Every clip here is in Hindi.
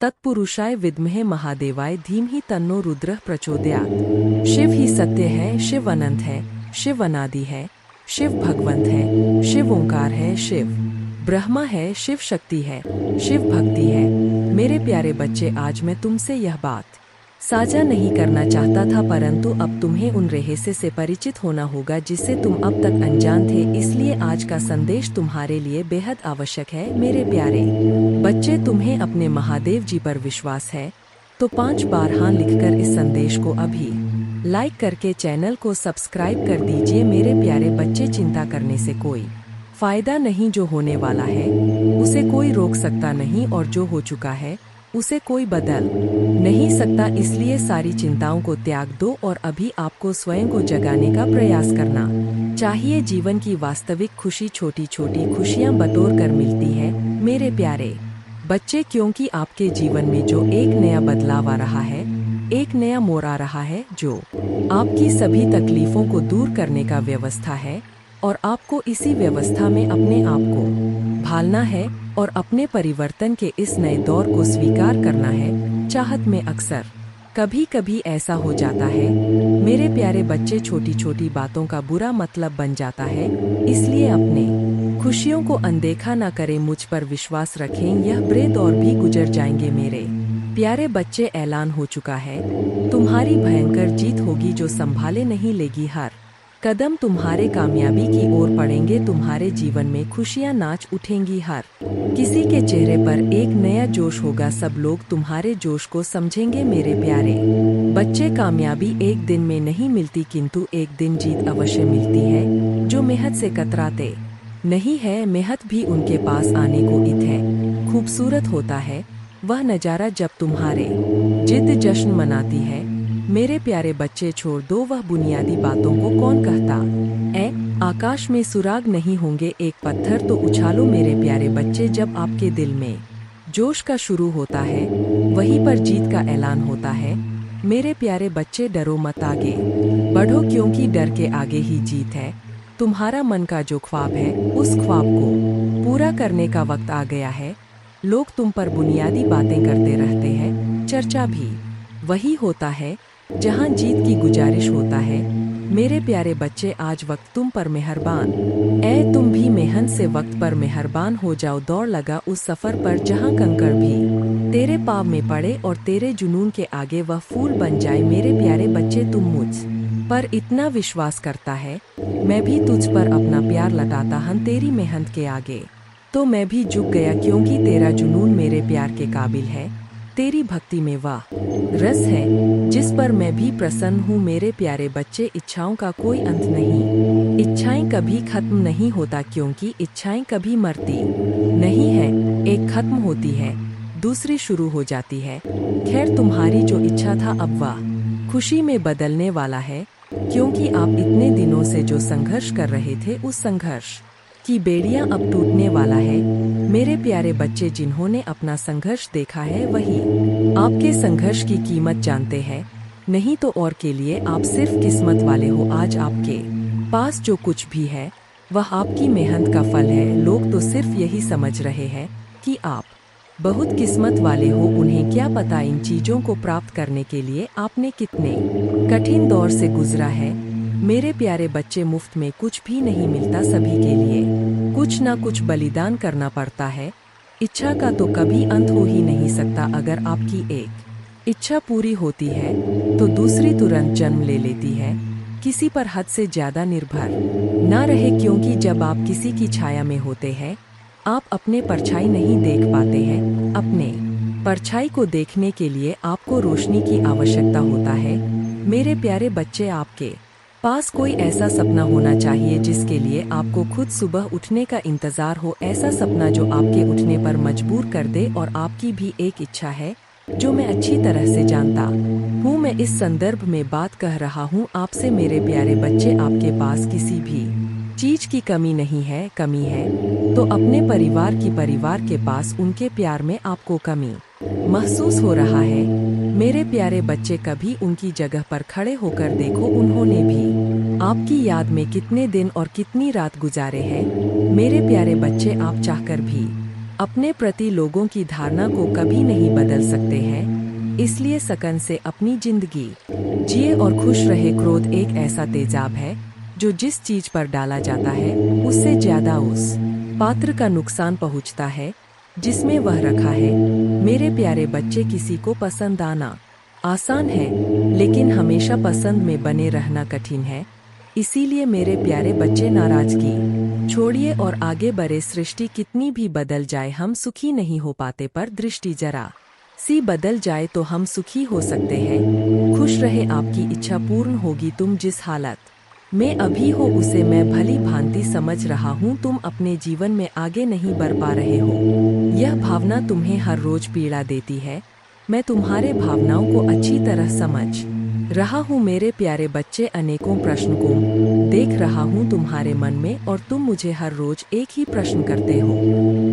तत्पुरुषाय विद्महे महादेवाय धीमहि तन्नो रुद्रः प्रचोदयात्। शिव ही सत्य है, शिव अनंत है, शिव अनादि है, शिव भगवंत है, शिव ओंकार है, शिव ब्रह्मा है, शिव शक्ति है, शिव भक्ति है। मेरे प्यारे बच्चे, आज मैं तुमसे यह बात साझा नहीं करना चाहता था, परंतु अब तुम्हें उन रहस्य से परिचित होना होगा जिससे तुम अब तक अनजान थे। इसलिए आज का संदेश तुम्हारे लिए बेहद आवश्यक है। मेरे प्यारे बच्चे, तुम्हें अपने महादेव जी पर विश्वास है तो 5 बार हाँ लिखकर इस संदेश को अभी लाइक करके चैनल को सब्सक्राइब कर दीजिए। मेरे प्यारे बच्चे, चिंता करने से कोई फायदा नहीं। जो होने वाला है उसे कोई रोक सकता नहीं, और जो हो चुका है उसे कोई बदल नहीं सकता। इसलिए सारी चिंताओं को त्याग दो और अभी आपको स्वयं को जगाने का प्रयास करना चाहिए। जीवन की वास्तविक खुशी छोटी छोटी खुशियां बटोर कर मिलती है मेरे प्यारे बच्चे, क्योंकि आपके जीवन में जो एक नया बदलाव आ रहा है, एक नया मोड़ आ रहा है, जो आपकी सभी तकलीफों को दूर करने का व्यवस्था है, और आपको इसी व्यवस्था में अपने आप को ढालना है और अपने परिवर्तन के इस नए दौर को स्वीकार करना है। चाहत में अक्सर कभी कभी ऐसा हो जाता है मेरे प्यारे बच्चे, छोटी छोटी बातों का बुरा मतलब बन जाता है। इसलिए अपने खुशियों को अनदेखा ना करें, मुझ पर विश्वास रखें, यह बुरे दौर भी गुजर जाएंगे। मेरे प्यारे बच्चे, ऐलान हो चुका है, तुम्हारी भयंकर जीत होगी जो संभाले नहीं लेगी। हर कदम तुम्हारे कामयाबी की ओर पड़ेंगे, तुम्हारे जीवन में खुशियां नाच उठेंगी, हर किसी के चेहरे पर एक नया जोश होगा, सब लोग तुम्हारे जोश को समझेंगे। मेरे प्यारे बच्चे, कामयाबी एक दिन में नहीं मिलती, किंतु एक दिन जीत अवश्य मिलती है। जो मेहनत से कतराते नहीं है, मेहनत भी उनके पास आने को इत है। खूबसूरत होता है वह नज़ारा जब तुम्हारे जिद जश्न मनाती है। मेरे प्यारे बच्चे, छोड़ दो वह बुनियादी बातों को, कौन कहता आकाश में सुराग नहीं होंगे एक पत्थर तो उछालो। मेरे प्यारे बच्चे, जब आपके दिल में जोश का शुरू होता है वहीं पर जीत का ऐलान होता है। मेरे प्यारे बच्चे, डरो मत, आगे बढ़ो, क्योंकि डर के आगे ही जीत है। तुम्हारा मन का जो ख्वाब है उस ख्वाब को पूरा करने का वक्त आ गया है। लोग तुम पर बुनियादी बातें करते रहते हैं, चर्चा भी वही होता है जहां जीत की गुजारिश होता है। मेरे प्यारे बच्चे, आज वक्त तुम पर मेहरबान तुम भी मेहनत से वक्त पर मेहरबान हो जाओ। दौड़ लगा उस सफर पर जहां कंकड़ भी तेरे पाँव में पड़े और तेरे जुनून के आगे वह फूल बन जाए। मेरे प्यारे बच्चे, तुम मुझ पर इतना विश्वास करता है, मैं भी तुझ पर अपना प्यार लताता हूं। तेरी मेहनत के आगे तो मैं भी झुक गया, क्योंकि तेरा जुनून मेरे प्यार के काबिल है। तेरी भक्ति में वह रस है जिस पर मैं भी प्रसन्न हूँ। मेरे प्यारे बच्चे, इच्छाओं का कोई अंत नहीं, इच्छाएं कभी खत्म नहीं होता, क्योंकि इच्छाएं कभी मरती नहीं है। एक खत्म होती है, दूसरी शुरू हो जाती है। खैर, तुम्हारी जो इच्छा था अब वह खुशी में बदलने वाला है, क्योंकि आप इतने दिनों से जो संघर्ष कर रहे थे उस संघर्ष की बेड़ियां अब टूटने वाला है। मेरे प्यारे बच्चे, जिन्होंने अपना संघर्ष देखा है वही आपके संघर्ष की कीमत जानते हैं, नहीं तो और के लिए आप सिर्फ किस्मत वाले हो। आज आपके पास जो कुछ भी है वह आपकी मेहनत का फल है। लोग तो सिर्फ यही समझ रहे हैं कि आप बहुत किस्मत वाले हो, उन्हें क्या पता इन चीजों को प्राप्त करने के लिए आपने कितने कठिन दौर से गुजरा है। मेरे प्यारे बच्चे, मुफ्त में कुछ भी नहीं मिलता, सभी के लिए कुछ ना कुछ बलिदान करना पड़ता है। इच्छा का तो कभी अंत हो ही नहीं सकता। अगर आपकी एक इच्छा पूरी होती है तो दूसरी तुरंत जन्म ले लेती है। किसी पर हद से ज्यादा निर्भर ना रहे, क्योंकि जब आप किसी की छाया में होते हैं आप अपने परछाई नहीं देख पाते हैं। अपने परछाई को देखने के लिए आपको रोशनी की आवश्यकता होता है। मेरे प्यारे बच्चे, आपके पास कोई ऐसा सपना होना चाहिए जिसके लिए आपको खुद सुबह उठने का इंतजार हो, ऐसा सपना जो आपके उठने पर मजबूर कर दे। और आपकी भी एक इच्छा है जो मैं अच्छी तरह से जानता हूँ। मैं इस संदर्भ में बात कह रहा हूँ आपसे। मेरे प्यारे बच्चे, आपके पास किसी भी चीज की कमी नहीं है। कमी है तो अपने परिवार के पास उनके प्यार में आपको कमी महसूस हो रहा है। मेरे प्यारे बच्चे, कभी उनकी जगह पर खड़े होकर देखो, उन्होंने भी आपकी याद में कितने दिन और कितनी रात गुजारे हैं। मेरे प्यारे बच्चे, आप चाहकर भी अपने प्रति लोगों की धारणा को कभी नहीं बदल सकते हैं, इसलिए सकन से अपनी जिंदगी जिए और खुश रहे। क्रोध एक ऐसा तेजाब है जो जिस चीज पर डाला जाता है उससे ज्यादा उस पात्र का नुकसान पहुंचता है जिसमें वह रखा है। मेरे प्यारे बच्चे, किसी को पसंद आना आसान है, लेकिन हमेशा पसंद में बने रहना कठिन है। इसीलिए मेरे प्यारे बच्चे, नाराजगी छोड़िए और आगे बढ़े। सृष्टि कितनी भी बदल जाए हम सुखी नहीं हो पाते, पर दृष्टि जरा सी बदल जाए तो हम सुखी हो सकते हैं। खुश रहे, आपकी इच्छा पूर्ण होगी। तुम जिस हालत में अभी हो उसे मैं भली भांति समझ रहा हूँ। तुम अपने जीवन में आगे नहीं बढ़ पा रहे हो, यह भावना तुम्हें हर रोज पीड़ा देती है। मैं तुम्हारे भावनाओं को अच्छी तरह समझ रहा हूँ मेरे प्यारे बच्चे। अनेकों प्रश्न को देख रहा हूँ तुम्हारे मन में, और तुम मुझे हर रोज एक ही प्रश्न करते हो,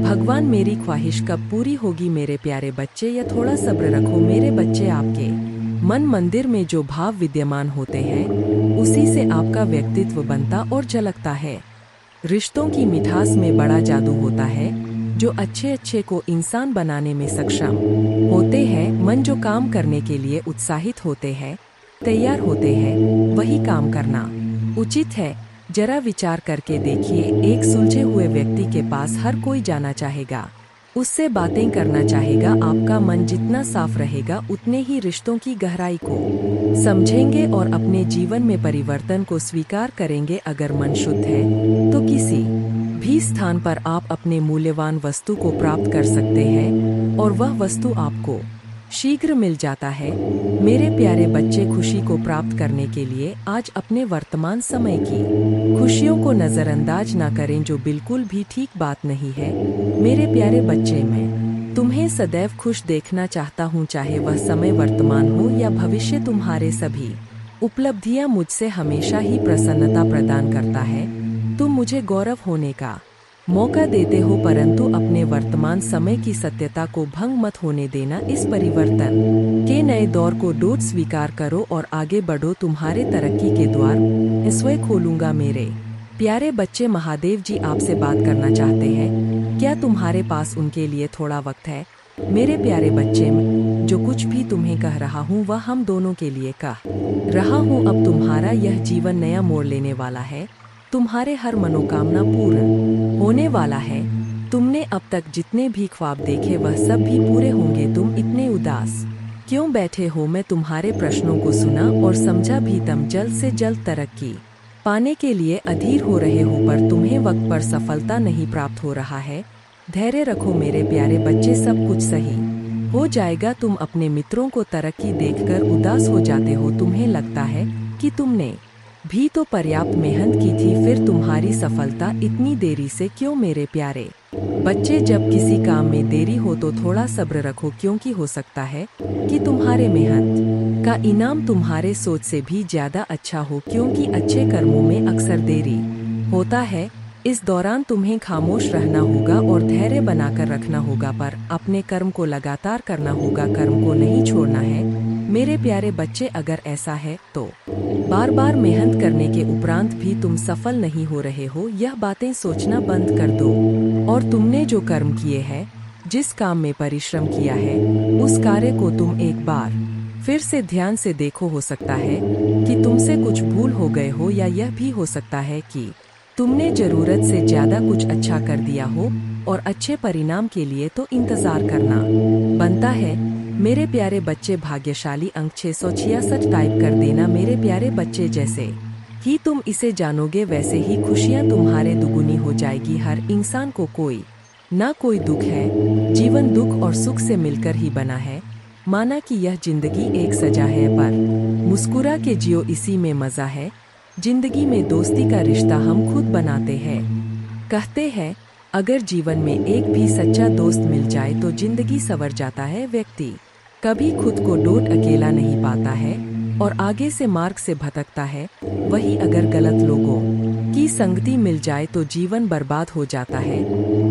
भगवान मेरी ख्वाहिश कब पूरी होगी। मेरे प्यारे बच्चे, या थोड़ा सब्र रखो मेरे बच्चे। आपके मन मंदिर में जो भाव विद्यमान होते हैं उसी से आपका व्यक्तित्व बनता और झलकता है। रिश्तों की मिठास में बड़ा जादू होता है। जो अच्छे को इंसान बनाने में सक्षम होते हैं, मन जो काम करने के लिए उत्साहित होते हैं, तैयार होते हैं, वही काम करना उचित है। जरा विचार करके देखिए, एक सुलझे हुए व्यक्ति के पास हर कोई जाना चाहेगा, उससे बातें करना चाहेगा। आपका मन जितना साफ रहेगा उतने ही रिश्तों की गहराई को समझेंगे और अपने जीवन में परिवर्तन को स्वीकार करेंगे। अगर मन शुद्ध है तो किसी भी स्थान पर आप अपने मूल्यवान वस्तु को प्राप्त कर सकते हैं, और वह वस्तु आपको शीघ्र मिल जाता है। मेरे प्यारे बच्चे, खुशी को प्राप्त करने के लिए आज अपने वर्तमान समय की खुशियों को नजरअंदाज ना करें, जो बिल्कुल भी ठीक बात नहीं है। मेरे प्यारे बच्चे, मैं तुम्हें सदैव खुश देखना चाहता हूँ, चाहे वह समय वर्तमान हो या भविष्य। तुम्हारे सभी उपलब्धियाँ मुझसे हमेशा ही प्रसन्नता प्रदान करता है। तुम मुझे गौरव होने का मौका देते हो, परंतु अपने वर्तमान समय की सत्यता को भंग मत होने देना। इस परिवर्तन के नए दौर को डोट स्वीकार करो और आगे बढ़ो। तुम्हारे तरक्की के द्वार स्वयं खोलूंगा। मेरे प्यारे बच्चे, महादेव जी आपसे बात करना चाहते हैं, क्या तुम्हारे पास उनके लिए थोड़ा वक्त है? मेरे प्यारे बच्चे, जो कुछ भी तुम्हें कह रहा हूँ वह हम दोनों के लिए कह रहा हूँ। अब तुम्हारा यह जीवन नया मोड़ लेने वाला है। तुम्हारे हर मनोकामना पूर्ण होने वाला है। तुमने अब तक जितने भी ख्वाब देखे वह सब भी पूरे होंगे। तुम इतने उदास क्यों बैठे हो? मैं तुम्हारे प्रश्नों को सुना और समझा भी। तुम जल्द से जल्द तरक्की पाने के लिए अधीर हो रहे हो, पर तुम्हें वक्त पर सफलता नहीं प्राप्त हो रहा है। धैर्य रखो मेरे प्यारे बच्चे, सब कुछ सही हो जाएगा। तुम अपने मित्रों को तरक्की देखकर उदास हो जाते हो। तुम्हें लगता है कि तुमने भी तो पर्याप्त मेहनत की थी, फिर तुम्हारी सफलता इतनी देरी से क्यों? मेरे प्यारे बच्चे, जब किसी काम में देरी हो तो थोड़ा सब्र रखो, क्योंकि हो सकता है कि तुम्हारे मेहनत का इनाम तुम्हारे सोच से भी ज्यादा अच्छा हो, क्योंकि अच्छे कर्मों में अक्सर देरी होता है। इस दौरान तुम्हें खामोश रहना होगा और धैर्य बनाकर रखना होगा, पर अपने कर्म को लगातार करना होगा, कर्म को नहीं छोड़ना है। मेरे प्यारे बच्चे, अगर ऐसा है तो बार बार मेहनत करने के उपरांत भी तुम सफल नहीं हो रहे हो, यह बातें सोचना बंद कर दो और तुमने जो कर्म किए हैं, जिस काम में परिश्रम किया है, उस कार्य को तुम एक बार फिर से ध्यान से देखो। हो सकता है कि तुमसे कुछ भूल हो गए हो, या यह भी हो सकता है कि तुमने जरूरत से ज्यादा कुछ अच्छा कर दिया हो, और अच्छे परिणाम के लिए तो इंतजार करना बनता है। मेरे प्यारे बच्चे, भाग्यशाली अंक 666 टाइप कर देना। मेरे प्यारे बच्चे, जैसे ही तुम इसे जानोगे वैसे ही खुशियाँ तुम्हारे दुगुनी हो जाएगी। हर इंसान को कोई ना कोई दुख है। जीवन दुख और सुख से मिलकर ही बना है। माना कि यह जिंदगी एक सजा है, पर मुस्कुरा के जियो, इसी में मजा है। जिंदगी में दोस्ती का रिश्ता हम खुद बनाते हैं। कहते हैं अगर जीवन में एक भी सच्चा दोस्त मिल जाए तो जिंदगी संवर जाता है। व्यक्ति कभी खुद को डोट अकेला नहीं पाता है और आगे से मार्ग से भटकता है। वही अगर गलत लोगों की संगति मिल जाए तो जीवन बर्बाद हो जाता है,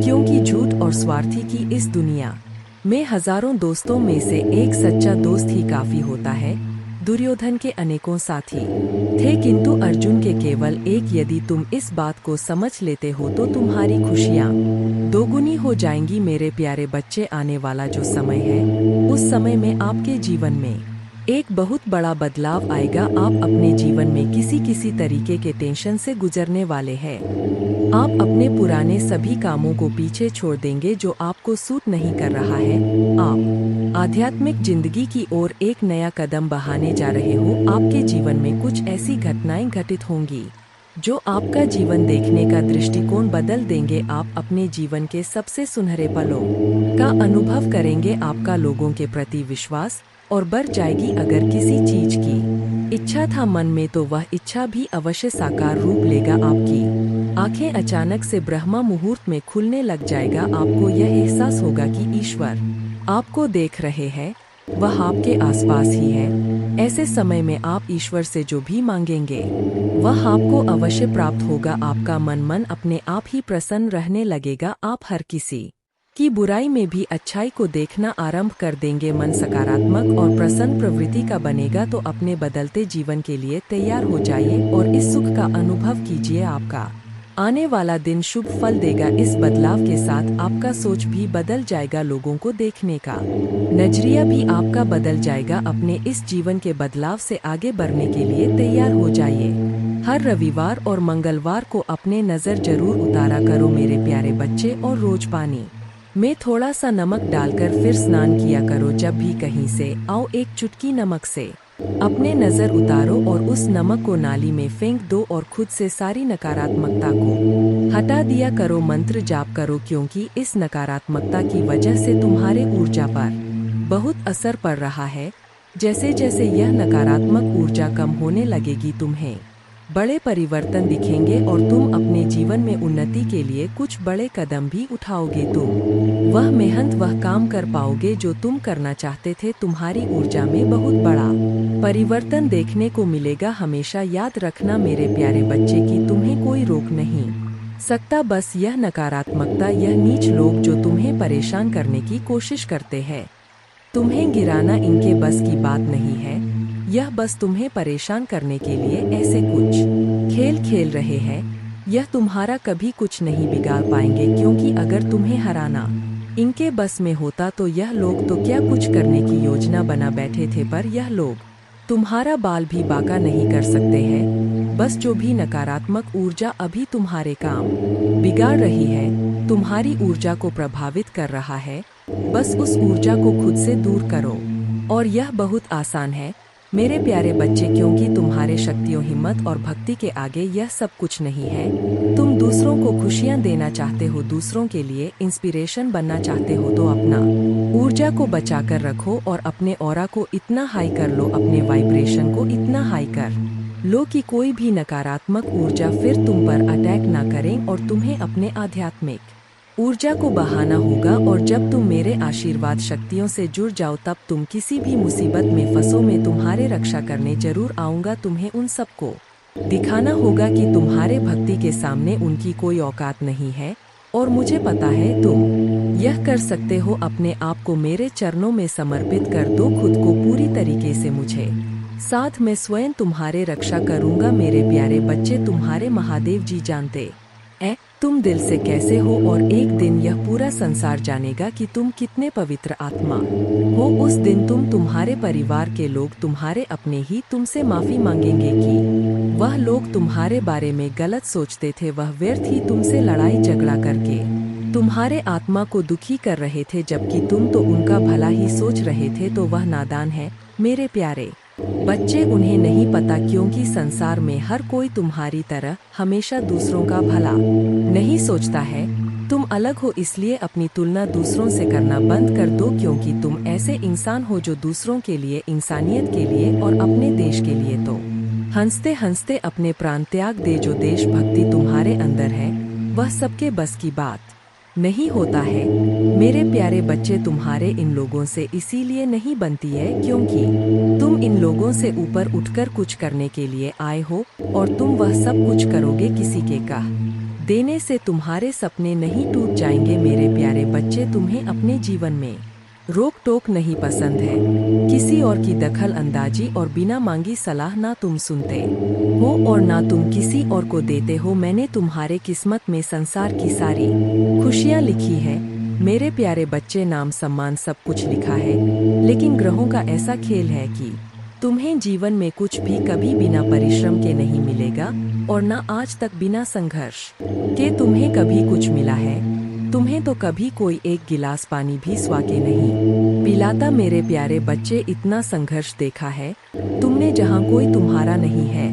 क्योंकि झूठ और स्वार्थी की इस दुनिया में हजारों दोस्तों में से एक सच्चा दोस्त ही काफी होता है। दुर्योधन के अनेकों साथी थे, किंतु अर्जुन के केवल एक। यदि तुम इस बात को समझ लेते हो तो तुम्हारी खुशियाँ दोगुनी हो जाएंगी। मेरे प्यारे बच्चे, आने वाला जो समय है उस समय में आपके जीवन में एक बहुत बड़ा बदलाव आएगा। आप अपने जीवन में किसी किसी तरीके के टेंशन से गुजरने वाले हैं। आप अपने पुराने सभी कामों को पीछे छोड़ देंगे जो आपको सूट नहीं कर रहा है। आप आध्यात्मिक जिंदगी की ओर एक नया कदम बढ़ाने जा रहे हो। आपके जीवन में कुछ ऐसी घटनाएं घटित होंगी जो आपका जीवन देखने का दृष्टिकोण बदल देंगे। आप अपने जीवन के सबसे सुनहरे पलों का अनुभव करेंगे। आपका लोगों के प्रति विश्वास और बढ़ जाएगी। अगर किसी चीज की इच्छा था मन में तो वह इच्छा भी अवश्य साकार रूप लेगा। आपकी आंखें अचानक से ब्रह्मा मुहूर्त में खुलने लग जाएगा। आपको यह एहसास होगा कि ईश्वर आपको देख रहे हैं, वह आपके आसपास ही है। ऐसे समय में आप ईश्वर से जो भी मांगेंगे वह आपको अवश्य प्राप्त होगा। आपका मन अपने आप ही प्रसन्न रहने लगेगा। आप हर किसी की बुराई में भी अच्छाई को देखना आरंभ कर देंगे। मन सकारात्मक और प्रसन्न प्रवृत्ति का बनेगा। तो अपने बदलते जीवन के लिए तैयार हो जाइए और इस सुख का अनुभव कीजिए। आपका आने वाला दिन शुभ फल देगा। इस बदलाव के साथ आपका सोच भी बदल जाएगा। लोगों को देखने का नजरिया भी आपका बदल जाएगा। अपने इस जीवन के बदलाव से आगे बढ़ने के लिए तैयार हो जाइए। हर रविवार और मंगलवार को अपने नज़र जरूर उतारा करो मेरे प्यारे बच्चे, और रोज पानी में थोड़ा सा नमक डालकर फिर स्नान किया करो। जब भी कहीं से आओ एक चुटकी नमक से अपने नज़र उतारो और उस नमक को नाली में फेंक दो और खुद से सारी नकारात्मकता को हटा दिया करो। मंत्र जाप करो, क्योंकि इस नकारात्मकता की वजह से तुम्हारे ऊर्जा पर बहुत असर पड़ रहा है। जैसे जैसे यह नकारात्मक ऊर्जा कम होने लगेगी तुम्हें बड़े परिवर्तन दिखेंगे और तुम अपने जीवन में उन्नति के लिए कुछ बड़े कदम भी उठाओगे। तुम वह मेहनत, वह काम कर पाओगे जो तुम करना चाहते थे। तुम्हारी ऊर्जा में बहुत बड़ा परिवर्तन देखने को मिलेगा। हमेशा याद रखना मेरे प्यारे बच्चे कि तुम्हें कोई रोक नहीं सकता। बस यह नकारात्मकता, यह नीच लोग जो तुम्हें परेशान करने की कोशिश करते हैं, तुम्हें गिराना इनके बस की बात नहीं है। यह बस तुम्हें परेशान करने के लिए ऐसे कुछ खेल खेल रहे हैं। यह तुम्हारा कभी कुछ नहीं बिगाड़ पाएंगे, क्योंकि अगर तुम्हें हराना इनके बस में होता तो यह लोग तो क्या कुछ करने की योजना बना बैठे थे। पर यह लोग तुम्हारा बाल भी बांका नहीं कर सकते हैं। बस जो भी नकारात्मक ऊर्जा अभी तुम्हारे काम बिगाड़ रही है, तुम्हारी ऊर्जा को प्रभावित कर रहा है, बस उस ऊर्जा को खुद से दूर करो। और यह बहुत आसान है मेरे प्यारे बच्चे, क्योंकि तुम्हारे शक्तियों, हिम्मत और भक्ति के आगे यह सब कुछ नहीं है। तुम दूसरों को खुशियां देना चाहते हो, दूसरों के लिए इंस्पिरेशन बनना चाहते हो, तो अपना ऊर्जा को बचाकर रखो और अपने ऑरा को इतना हाई कर लो, अपने वाइब्रेशन को इतना हाई कर लो कि कोई भी नकारात्मक ऊर्जा फिर तुम पर अटैक ना करें और तुम्हें अपने आध्यात्मिक ऊर्जा को बढ़ाना होगा। और जब तुम मेरे आशीर्वाद शक्तियों से जुड़ जाओ तब तुम किसी भी मुसीबत में फंसो, मैं तुम्हारे रक्षा करने जरूर आऊँगा। तुम्हें उन सबको दिखाना होगा कि तुम्हारे भक्ति के सामने उनकी कोई औकात नहीं है, और मुझे पता है तुम यह कर सकते हो। अपने आप को मेरे चरणों में समर्पित कर दो, खुद को पूरी तरीके से मुझे साथ मैं स्वयं तुम्हारे रक्षा करूँगा। मेरे प्यारे बच्चे, तुम्हारे महादेव जी जानते तुम दिल से कैसे हो, और एक दिन यह पूरा संसार जानेगा कि तुम कितने पवित्र आत्मा हो। उस दिन तुम्हारे परिवार के लोग, तुम्हारे अपने ही तुमसे माफी मांगेंगे कि वह लोग तुम्हारे बारे में गलत सोचते थे, वह व्यर्थ ही तुमसे लड़ाई झगड़ा करके तुम्हारे आत्मा को दुखी कर रहे थे, जबकि तुम तो उनका भला ही सोच रहे थे। तो वह नादान है मेरे प्यारे बच्चे, उन्हें नहीं पता, क्योंकि संसार में हर कोई तुम्हारी तरह हमेशा दूसरों का भला नहीं सोचता है। तुम अलग हो, इसलिए अपनी तुलना दूसरों से करना बंद कर दो, क्योंकि तुम ऐसे इंसान हो जो दूसरों के लिए, इंसानियत के लिए और अपने देश के लिए तो हंसते हंसते अपने प्राण त्याग दे। जो देशभक्ति तुम्हारे अंदर है वह सबके बस की बात नहीं होता है मेरे प्यारे बच्चे। तुम्हारे इन लोगों से इसीलिए नहीं बनती है क्योंकि तुम इन लोगों से ऊपर उठकर कुछ करने के लिए आए हो, और तुम वह सब कुछ करोगे। किसी के कह देने से तुम्हारे सपने नहीं टूट जाएंगे मेरे प्यारे बच्चे। तुम्हें अपने जीवन में रोक टोक नहीं पसंद है, किसी और की दखल अंदाजी और बिना मांगी सलाह ना तुम सुनते हो और ना तुम किसी और को देते हो। मैंने तुम्हारे किस्मत में संसार की सारी खुशियाँ लिखी है मेरे प्यारे बच्चे, नाम सम्मान सब कुछ लिखा है, लेकिन ग्रहों का ऐसा खेल है कि तुम्हें जीवन में कुछ भी कभी बिना परिश्रम के नहीं मिलेगा और ना आज तक बिना संघर्ष के तुम्हें कभी कुछ मिला है। तुम्हें तो कभी कोई एक गिलास पानी भी स्वाके नहीं पिलाता मेरे प्यारे बच्चे, इतना संघर्ष देखा है तुमने जहाँ कोई तुम्हारा नहीं है,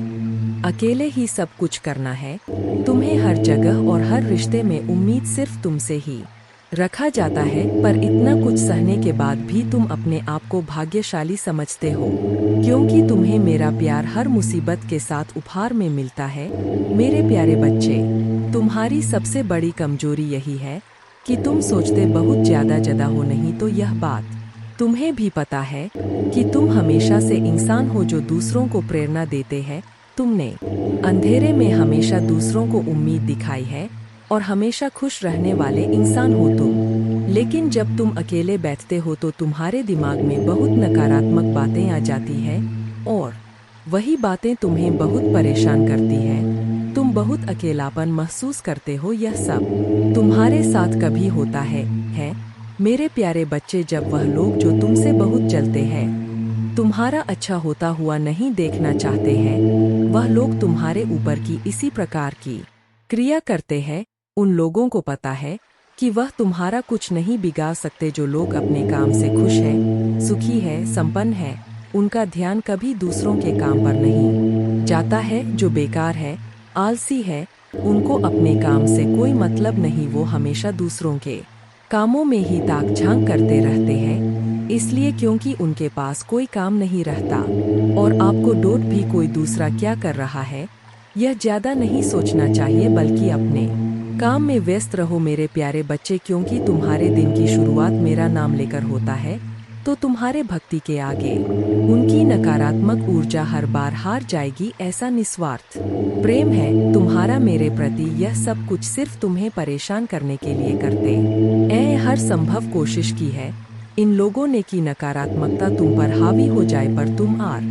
अकेले ही सब कुछ करना है। तुम्हें हर जगह और हर रिश्ते में उम्मीद सिर्फ तुमसे ही रखा जाता है, पर इतना कुछ सहने के बाद भी तुम अपने आप को भाग्यशाली समझते हो, क्योंकि तुम्हें मेरा प्यार हर मुसीबत के साथ उपहार में मिलता है। मेरे प्यारे बच्चे, तुम्हारी सबसे बड़ी कमजोरी यही है कि तुम सोचते बहुत ज्यादा हो, नहीं तो यह बात तुम्हें भी पता है कि तुम हमेशा से इंसान हो जो दूसरों को प्रेरणा देते हैं। तुमने अंधेरे में हमेशा दूसरों को उम्मीद दिखाई है और हमेशा खुश रहने वाले इंसान हो तुम, लेकिन जब तुम अकेले बैठते हो तो तुम्हारे दिमाग में बहुत नकारात्मक बातें आ जाती है और वही बातें तुम्हें बहुत परेशान करती है। तुम बहुत अकेलापन महसूस करते हो, यह सब तुम्हारे साथ कभी होता है मेरे प्यारे बच्चे, जब वह लोग जो तुमसे बहुत जलते हैं, तुम्हारा अच्छा होता हुआ नहीं देखना चाहते हैं, वह लोग तुम्हारे ऊपर की इसी प्रकार की क्रिया करते हैं। उन लोगों को पता है कि वह तुम्हारा कुछ नहीं बिगाड़ सकते। जो लोग अपने काम से खुश है, सुखी है, संपन्न है, उनका ध्यान कभी दूसरों के काम पर नहीं जाता है। जो बेकार है, आलसी है, उनको अपने काम से कोई मतलब नहीं, वो हमेशा दूसरों के कामों में ही ताक झांक करते रहते हैं, इसलिए क्योंकि उनके पास कोई काम नहीं रहता। और आपको डोट भी कोई दूसरा क्या कर रहा है यह ज्यादा नहीं सोचना चाहिए, बल्कि अपने काम में व्यस्त रहो मेरे प्यारे बच्चे, क्योंकि तुम्हारे दिन की शुरुआत मेरा नाम लेकर होता है तो तुम्हारे भक्ति के आगे उनकी नकारात्मक ऊर्जा हर बार हार जाएगी। ऐसा निस्वार्थ प्रेम है तुम्हारा मेरे प्रति, यह सब कुछ सिर्फ तुम्हें परेशान करने के लिए करते हैं। हर संभव कोशिश की है इन लोगों ने कि नकारात्मकता तुम पर हावी हो जाए, पर तुम आर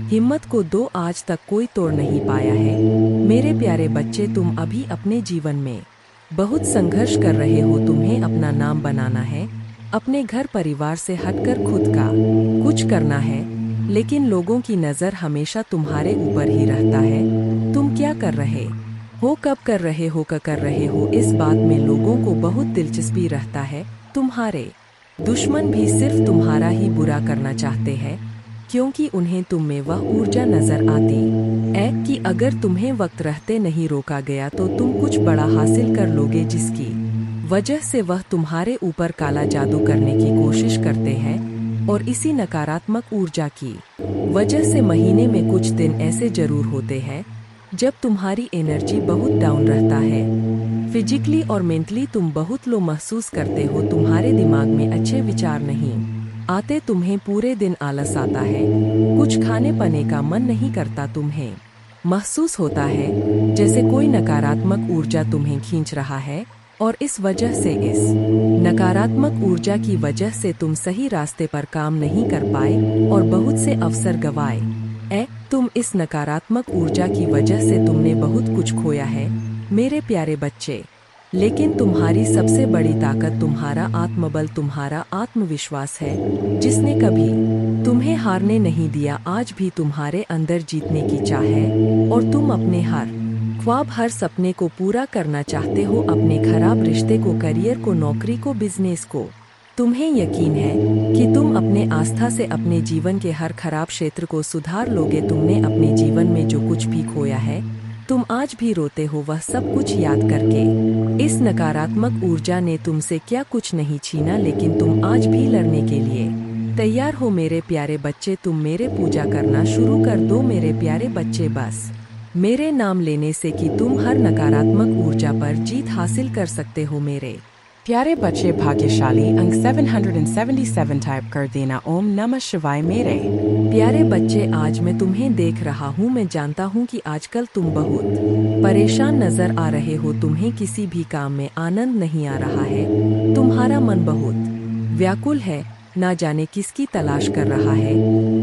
हिम्मत को दो, आज तक कोई तोड़ नहीं पाया है। मेरे प्यारे बच्चे, तुम अभी अपने जीवन में बहुत संघर्ष कर रहे हो। तुम्हें अपना नाम बनाना है, अपने घर परिवार से हटकर खुद का कुछ करना है, लेकिन लोगों की नज़र हमेशा तुम्हारे ऊपर ही रहता है। तुम क्या कर रहे हो, कब कर रहे हो, कर रहे हो, इस बात में लोगों को बहुत दिलचस्पी रहता है। तुम्हारे दुश्मन भी सिर्फ तुम्हारा ही बुरा करना चाहते हैं, क्योंकि उन्हें तुम में वह ऊर्जा नजर आती है कि अगर तुम्हें वक्त रहते नहीं रोका गया तो तुम कुछ बड़ा हासिल कर लोगे, जिसकी वजह से वह तुम्हारे ऊपर काला जादू करने की कोशिश करते हैं। और इसी नकारात्मक ऊर्जा की वजह से महीने में कुछ दिन ऐसे जरूर होते हैं जब तुम्हारी एनर्जी बहुत डाउन रहता है। फिजिकली और मेंटली तुम बहुत लो महसूस करते हो, तुम्हारे दिमाग में अच्छे विचार नहीं आते, तुम्हें पूरे दिन आलस आता है, कुछ खाने पीने का मन नहीं करता, तुम्हें महसूस होता है जैसे कोई नकारात्मक ऊर्जा तुम्हें खींच रहा है। और इस वजह से, इस नकारात्मक ऊर्जा की वजह से तुम सही रास्ते पर काम नहीं कर पाए और बहुत से अवसर गंवाए। तुम इस नकारात्मक ऊर्जा की वजह से तुमने बहुत कुछ खोया है मेरे प्यारे बच्चे, लेकिन तुम्हारी सबसे बड़ी ताकत तुम्हारा आत्मबल, तुम्हारा आत्मविश्वास है, जिसने कभी तुम्हें हारने नहीं दिया। आज भी तुम्हारे अंदर जीतने की चाह है और तुम अपने हर ख्वाब, हर सपने को पूरा करना चाहते हो, अपने खराब रिश्ते को, करियर को, नौकरी को, बिजनेस को। तुम्हें यकीन है कि तुम अपने आस्था से अपने जीवन के हर खराब क्षेत्र को सुधार लोगे। तुमने अपने जीवन में जो कुछ भी खोया है, तुम आज भी रोते हो वह सब कुछ याद करके। इस नकारात्मक ऊर्जा ने तुमसे क्या कुछ नहीं छीना, लेकिन तुम आज भी लड़ने के लिए तैयार हो मेरे प्यारे बच्चे। तुम मेरे पूजा करना शुरू कर दो मेरे प्यारे बच्चे, बस मेरे नाम लेने से कि तुम हर नकारात्मक ऊर्जा पर जीत हासिल कर सकते हो मेरे प्यारे बच्चे। भाग्यशाली अंक 777 टाइप कर देना। ओम नमः शिवाय मेरे प्यारे बच्चे, आज मैं तुम्हें देख रहा हूँ। मैं जानता हूँ कि आजकल तुम बहुत परेशान नजर आ रहे हो, तुम्हें किसी भी काम में आनंद नहीं आ रहा है, तुम्हारा मन बहुत व्याकुल है, ना जाने किसकी तलाश कर रहा है।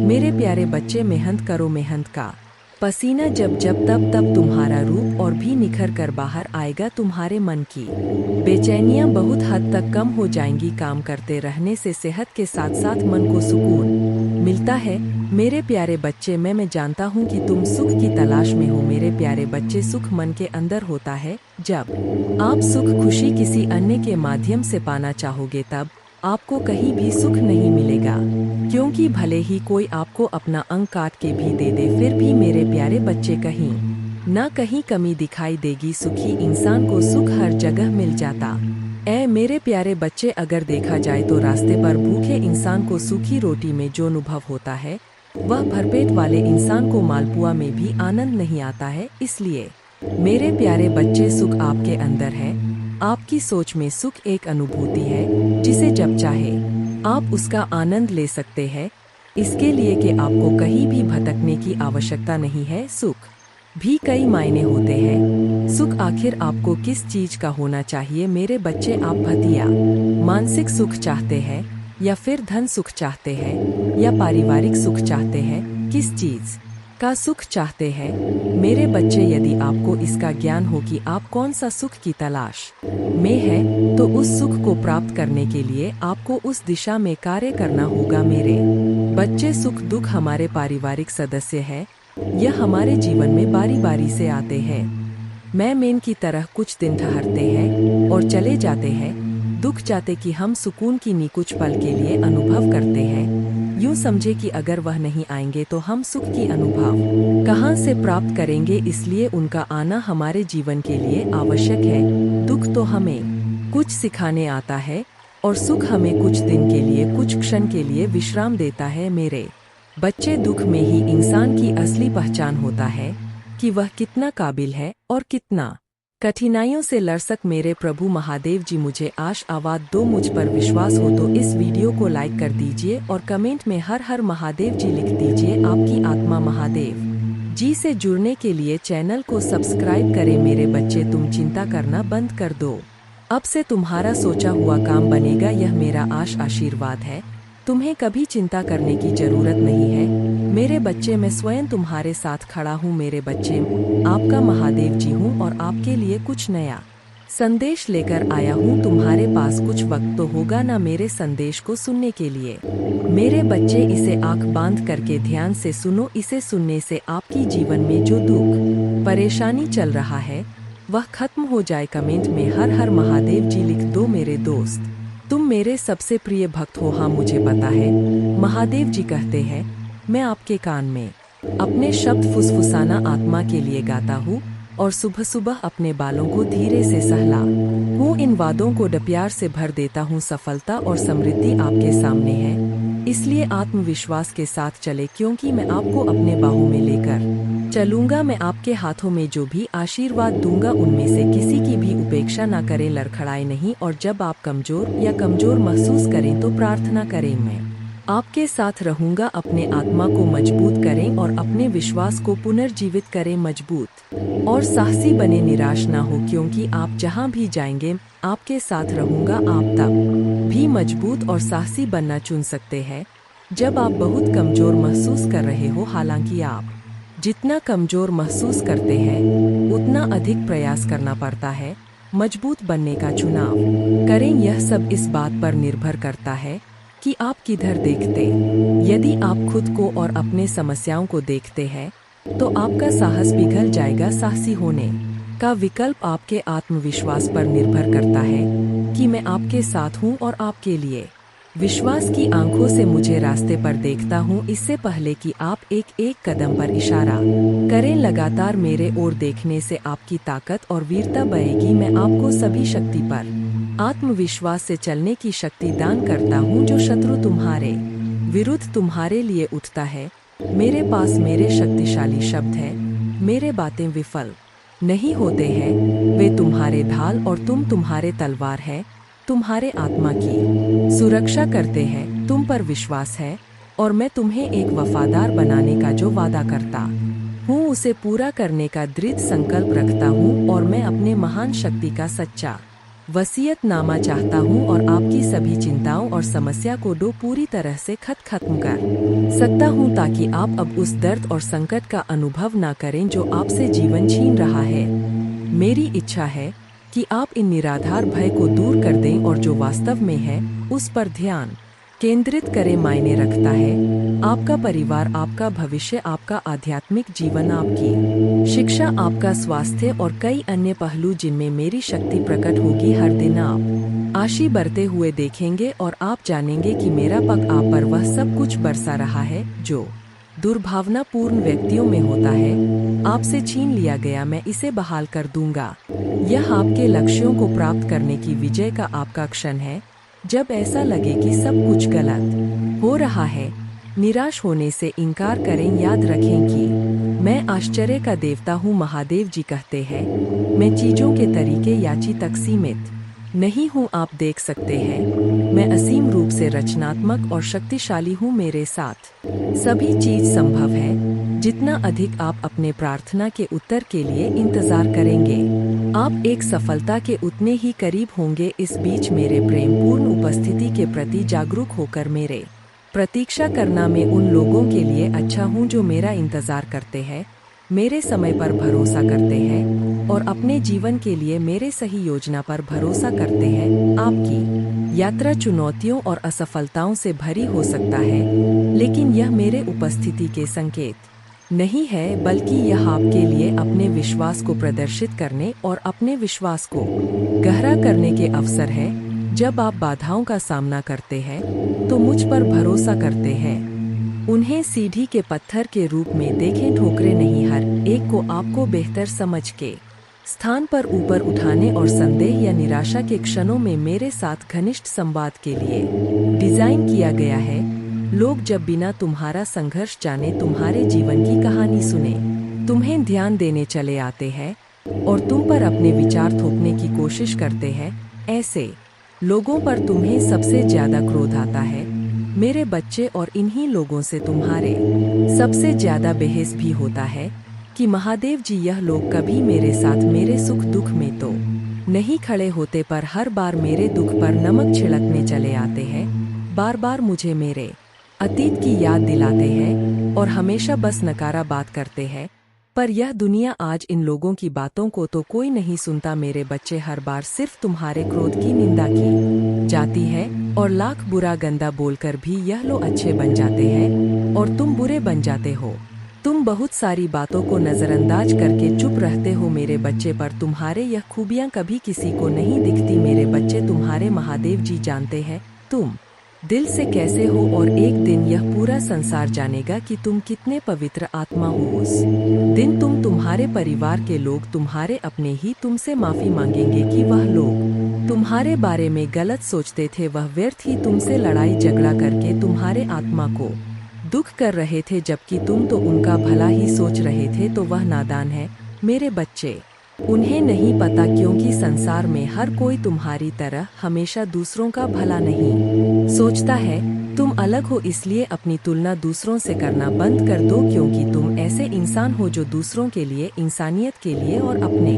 मेरे प्यारे बच्चे, मेहनत करो, मेहनत का पसीना जब जब तब तब तुम्हारा रूप और भी निखर कर बाहर आएगा। तुम्हारे मन की बेचैनियां बहुत हद तक कम हो जाएंगी। काम करते रहने से सेहत के साथ साथ मन को सुकून मिलता है। मेरे प्यारे बच्चे, मैं जानता हूँ कि तुम सुख की तलाश में हो। मेरे प्यारे बच्चे, सुख मन के अंदर होता है। जब आप सुख खुशी किसी अन्य के माध्यम से पाना चाहोगे तब आपको कहीं भी सुख नहीं मिलेगा, क्योंकि भले ही कोई आपको अपना अंग काट के भी दे दे, फिर भी मेरे प्यारे बच्चे कहीं ना कहीं कमी दिखाई देगी। सुखी इंसान को सुख हर जगह मिल जाता। मेरे प्यारे बच्चे, अगर देखा जाए तो रास्ते पर भूखे इंसान को सूखी रोटी में जो अनुभव होता है वह भरपेट वाले इंसान को मालपुआ में भी आनंद नहीं आता है। इसलिए मेरे प्यारे बच्चे, सुख आपके अंदर है। आपकी सोच में सुख एक अनुभूति है जिसे जब चाहे आप उसका आनंद ले सकते हैं। इसके लिए कि आपको कहीं भी भटकने की आवश्यकता नहीं है। सुख भी कई मायने होते हैं। सुख आखिर आपको किस चीज का होना चाहिए मेरे बच्चे? आप भतिया मानसिक सुख चाहते हैं या फिर धन सुख चाहते हैं या पारिवारिक सुख चाहते हैं? किस चीज का सुख चाहते हैं मेरे बच्चे? यदि आपको इसका ज्ञान हो कि आप कौन सा सुख की तलाश में है, तो उस सुख को प्राप्त करने के लिए आपको उस दिशा में कार्य करना होगा। मेरे बच्चे, सुख दुख हमारे पारिवारिक सदस्य है। यह हमारे जीवन में बारी बारी से आते हैं। मेन की तरह कुछ दिन ठहरते हैं और चले जाते हैं। दुख जाते कि हम सुकून की नी कुछ पल के लिए अनुभव करते हैं। यूं समझे कि अगर वह नहीं आएंगे तो हम सुख की अनुभव कहां से प्राप्त करेंगे। इसलिए उनका आना हमारे जीवन के लिए आवश्यक है। दुख तो हमें कुछ सिखाने आता है और सुख हमें कुछ दिन के लिए, कुछ क्षण के लिए विश्राम देता है। मेरे बच्चे, दुख में ही इंसान की असली पहचान होता है कि वह कितना काबिल है और कितना कठिनाइयों से लड़ सक। मेरे प्रभु महादेव जी, मुझे आशीर्वाद दो। मुझ पर विश्वास हो तो इस वीडियो को लाइक कर दीजिए और कमेंट में हर हर महादेव जी लिख दीजिए। आपकी आत्मा महादेव जी से जुड़ने के लिए चैनल को सब्सक्राइब करें। मेरे बच्चे, तुम चिंता करना बंद कर दो। अब से तुम्हारा सोचा हुआ काम बनेगा। यह मेरा आशीर्वाद है। तुम्हें कभी चिंता करने की जरूरत नहीं है मेरे बच्चे। मैं स्वयं तुम्हारे साथ खड़ा हूँ मेरे बच्चे। आपका महादेव जी हूँ और आपके लिए कुछ नया संदेश लेकर आया हूँ। तुम्हारे पास कुछ वक्त तो होगा ना मेरे संदेश को सुनने के लिए। मेरे बच्चे, इसे आंख बांध करके ध्यान से सुनो। इसे सुनने से आपकी जीवन में जो दुख परेशानी चल रहा है वह खत्म हो जाए। कमेंट में हर हर महादेव जी लिख दो। मेरे दोस्त, तुम मेरे सबसे प्रिय भक्त हो। हाँ, मुझे पता है। महादेव जी कहते हैं, मैं आपके कान में अपने शब्द फुसफुसाना आत्मा के लिए गाता हूँ और सुबह सुबह अपने बालों को धीरे से सहला हूँ। इन वादों को प्यार से भर देता हूँ। सफलता और समृद्धि आपके सामने है, इसलिए आत्मविश्वास के साथ चले, क्योंकि मैं आपको अपने बाहों में लेकर चलूंगा। मैं आपके हाथों में जो भी आशीर्वाद दूंगा उनमें से किसी की भी उपेक्षा ना करें, लड़खड़ाए नहीं। और जब आप कमजोर महसूस करें तो प्रार्थना करें, मैं आपके साथ रहूंगा। अपने आत्मा को मजबूत करें और अपने विश्वास को पुनर्जीवित करें। मजबूत और साहसी बने, निराश ना हो, क्योंकि आप जहां भी जाएंगे आपके साथ रहूंगा। आप तब भी मजबूत और साहसी बनना चुन सकते हैं जब आप बहुत कमजोर महसूस कर रहे हो। हालांकि आप जितना कमजोर महसूस करते हैं उतना अधिक प्रयास करना पड़ता है मजबूत बनने का चुनाव करें। यह सब इस बात पर निर्भर करता है कि आप किधर देखते। यदि आप खुद को और अपने समस्याओं को देखते हैं तो आपका साहस पिघल जाएगा। साहसी होने का विकल्प आपके आत्मविश्वास पर निर्भर करता है कि मैं आपके साथ हूँ और आपके लिए विश्वास की आंखों से मुझे रास्ते पर देखता हूँ। इससे पहले कि आप एक एक कदम पर इशारा करें, लगातार मेरे ओर देखने से आपकी ताकत और वीरता बढ़ेगी। मैं आपको सभी शक्ति पर आत्मविश्वास से चलने की शक्ति दान करता हूँ। जो शत्रु तुम्हारे विरुद्ध तुम्हारे लिए उठता है, मेरे पास मेरे शक्तिशाली शब्द है। मेरे बातें विफल नहीं होते हैं, वे तुम्हारे ढाल और तुम्हारे तलवार है। तुम्हारे आत्मा की सुरक्षा करते हैं। तुम पर विश्वास है और मैं तुम्हें एक वफादार बनाने का जो वादा करता हूँ उसे पूरा करने का दृढ़ संकल्प रखता हूँ। और मैं अपने महान शक्ति का सच्चा वसीयतनामा चाहता हूँ और आपकी सभी चिंताओं और समस्या को पूरी तरह से खत्म कर सकता हूँ, ताकि आप अब उस दर्द और संकट का अनुभव ना करें जो आपसे जीवन छीन रहा है। मेरी इच्छा है कि आप इन निराधार भय को दूर कर दें और जो वास्तव में है उस पर ध्यान केंद्रित करें। मायने रखता है आपका परिवार, आपका भविष्य, आपका आध्यात्मिक जीवन, आपकी शिक्षा, आपका स्वास्थ्य और कई अन्य पहलू जिनमें मेरी शक्ति प्रकट होगी। हर दिन आप आशी बरते हुए देखेंगे और आप जानेंगे कि मेरा पग आप पर वह सब कुछ बरसा रहा है जो दुर्भावनापूर्ण व्यक्तियों में होता है। आपसे छीन लिया गया मैं इसे बहाल कर दूंगा। यह आपके लक्ष्यों को प्राप्त करने की विजय का आपका क्षण है। जब ऐसा लगे कि सब कुछ गलत हो रहा है, निराश होने से इनकार करें। याद रखें कि मैं आश्चर्य का देवता हूँ। महादेव जी कहते हैं, मैं चीजों के तरीके याची तक सीमित नहीं हूँ। आप देख सकते हैं मैं असीम रूप से रचनात्मक और शक्तिशाली हूँ। मेरे साथ सभी चीज संभव है। जितना अधिक आप अपने प्रार्थना के उत्तर के लिए इंतजार करेंगे, आप एक सफलता के उतने ही करीब होंगे। इस बीच मेरे प्रेमपूर्ण उपस्थिति के प्रति जागरूक होकर मेरे प्रतीक्षा करना मैं उन लोगों के लिए अच्छा हूँ जो मेरा इंतजार करते हैं, मेरे समय पर भरोसा करते हैं और अपने जीवन के लिए मेरे सही योजना पर भरोसा करते हैं। आपकी यात्रा चुनौतियों और असफलताओं से भरी हो सकता है, लेकिन यह मेरे उपस्थिति के संकेत नहीं है, बल्कि यह आपके लिए अपने विश्वास को प्रदर्शित करने और अपने विश्वास को गहरा करने के अवसर है। जब आप बाधाओं का सामना करते हैं तो मुझ पर भरोसा करते हैं, उन्हें सीढ़ी के पत्थर के रूप में देखें, ठोकरे नहीं। हर एक को आपको बेहतर समझ के स्थान पर ऊपर उठाने और संदेह या निराशा के क्षणों में मेरे साथ घनिष्ठ संवाद के लिए डिजाइन किया गया है। लोग जब बिना तुम्हारा संघर्ष जाने तुम्हारे जीवन की कहानी सुने, तुम्हें ध्यान देने चले आते हैं और तुम पर अपने विचार थोपने की कोशिश करते हैं, ऐसे लोगों पर तुम्हें सबसे ज्यादा क्रोध आता है मेरे बच्चे, और इन्हीं लोगों से तुम्हारे सबसे ज्यादा बहस भी होता है कि महादेव जी यह लोग कभी मेरे साथ मेरे सुख दुख में तो नहीं खड़े होते, पर हर बार मेरे दुख पर नमक छिड़कने चले आते हैं। बार बार मुझे मेरे अतीत की याद दिलाते हैं और हमेशा बस नकारा बात करते हैं। पर यह दुनिया आज इन लोगों की बातों को तो कोई नहीं सुनता। मेरे बच्चे, हर बार सिर्फ तुम्हारे क्रोध की निंदा की जाती है और लाख बुरा गंदा बोलकर भी यह लोग अच्छे बन जाते हैं और तुम बुरे बन जाते हो। तुम बहुत सारी बातों को नजरअंदाज करके चुप रहते हो मेरे बच्चे, पर तुम्हारे यह खूबियां कभी किसी को नहीं दिखती। मेरे बच्चे, तुम्हारे महादेव जी जानते हैं तुम दिल से कैसे हो, और एक दिन यह पूरा संसार जानेगा कि तुम कितने पवित्र आत्मा हो। उस दिन तुम्हारे परिवार के लोग, तुम्हारे अपने ही तुमसे माफी मांगेंगे कि वह लोग तुम्हारे बारे में गलत सोचते थे। वह व्यर्थ ही तुमसे लड़ाई झगड़ा करके तुम्हारे आत्मा को दुख कर रहे थे, जबकि तुम तो उनका भला ही सोच रहे थे। तो वह नादान है मेरे बच्चे, उन्हें नहीं पता, क्योंकि संसार में हर कोई तुम्हारी तरह हमेशा दूसरों का भला नहीं सोचता है। तुम अलग हो, इसलिए अपनी तुलना दूसरों से करना बंद कर दो, क्योंकि तुम ऐसे इंसान हो जो दूसरों के लिए, इंसानियत के लिए और अपने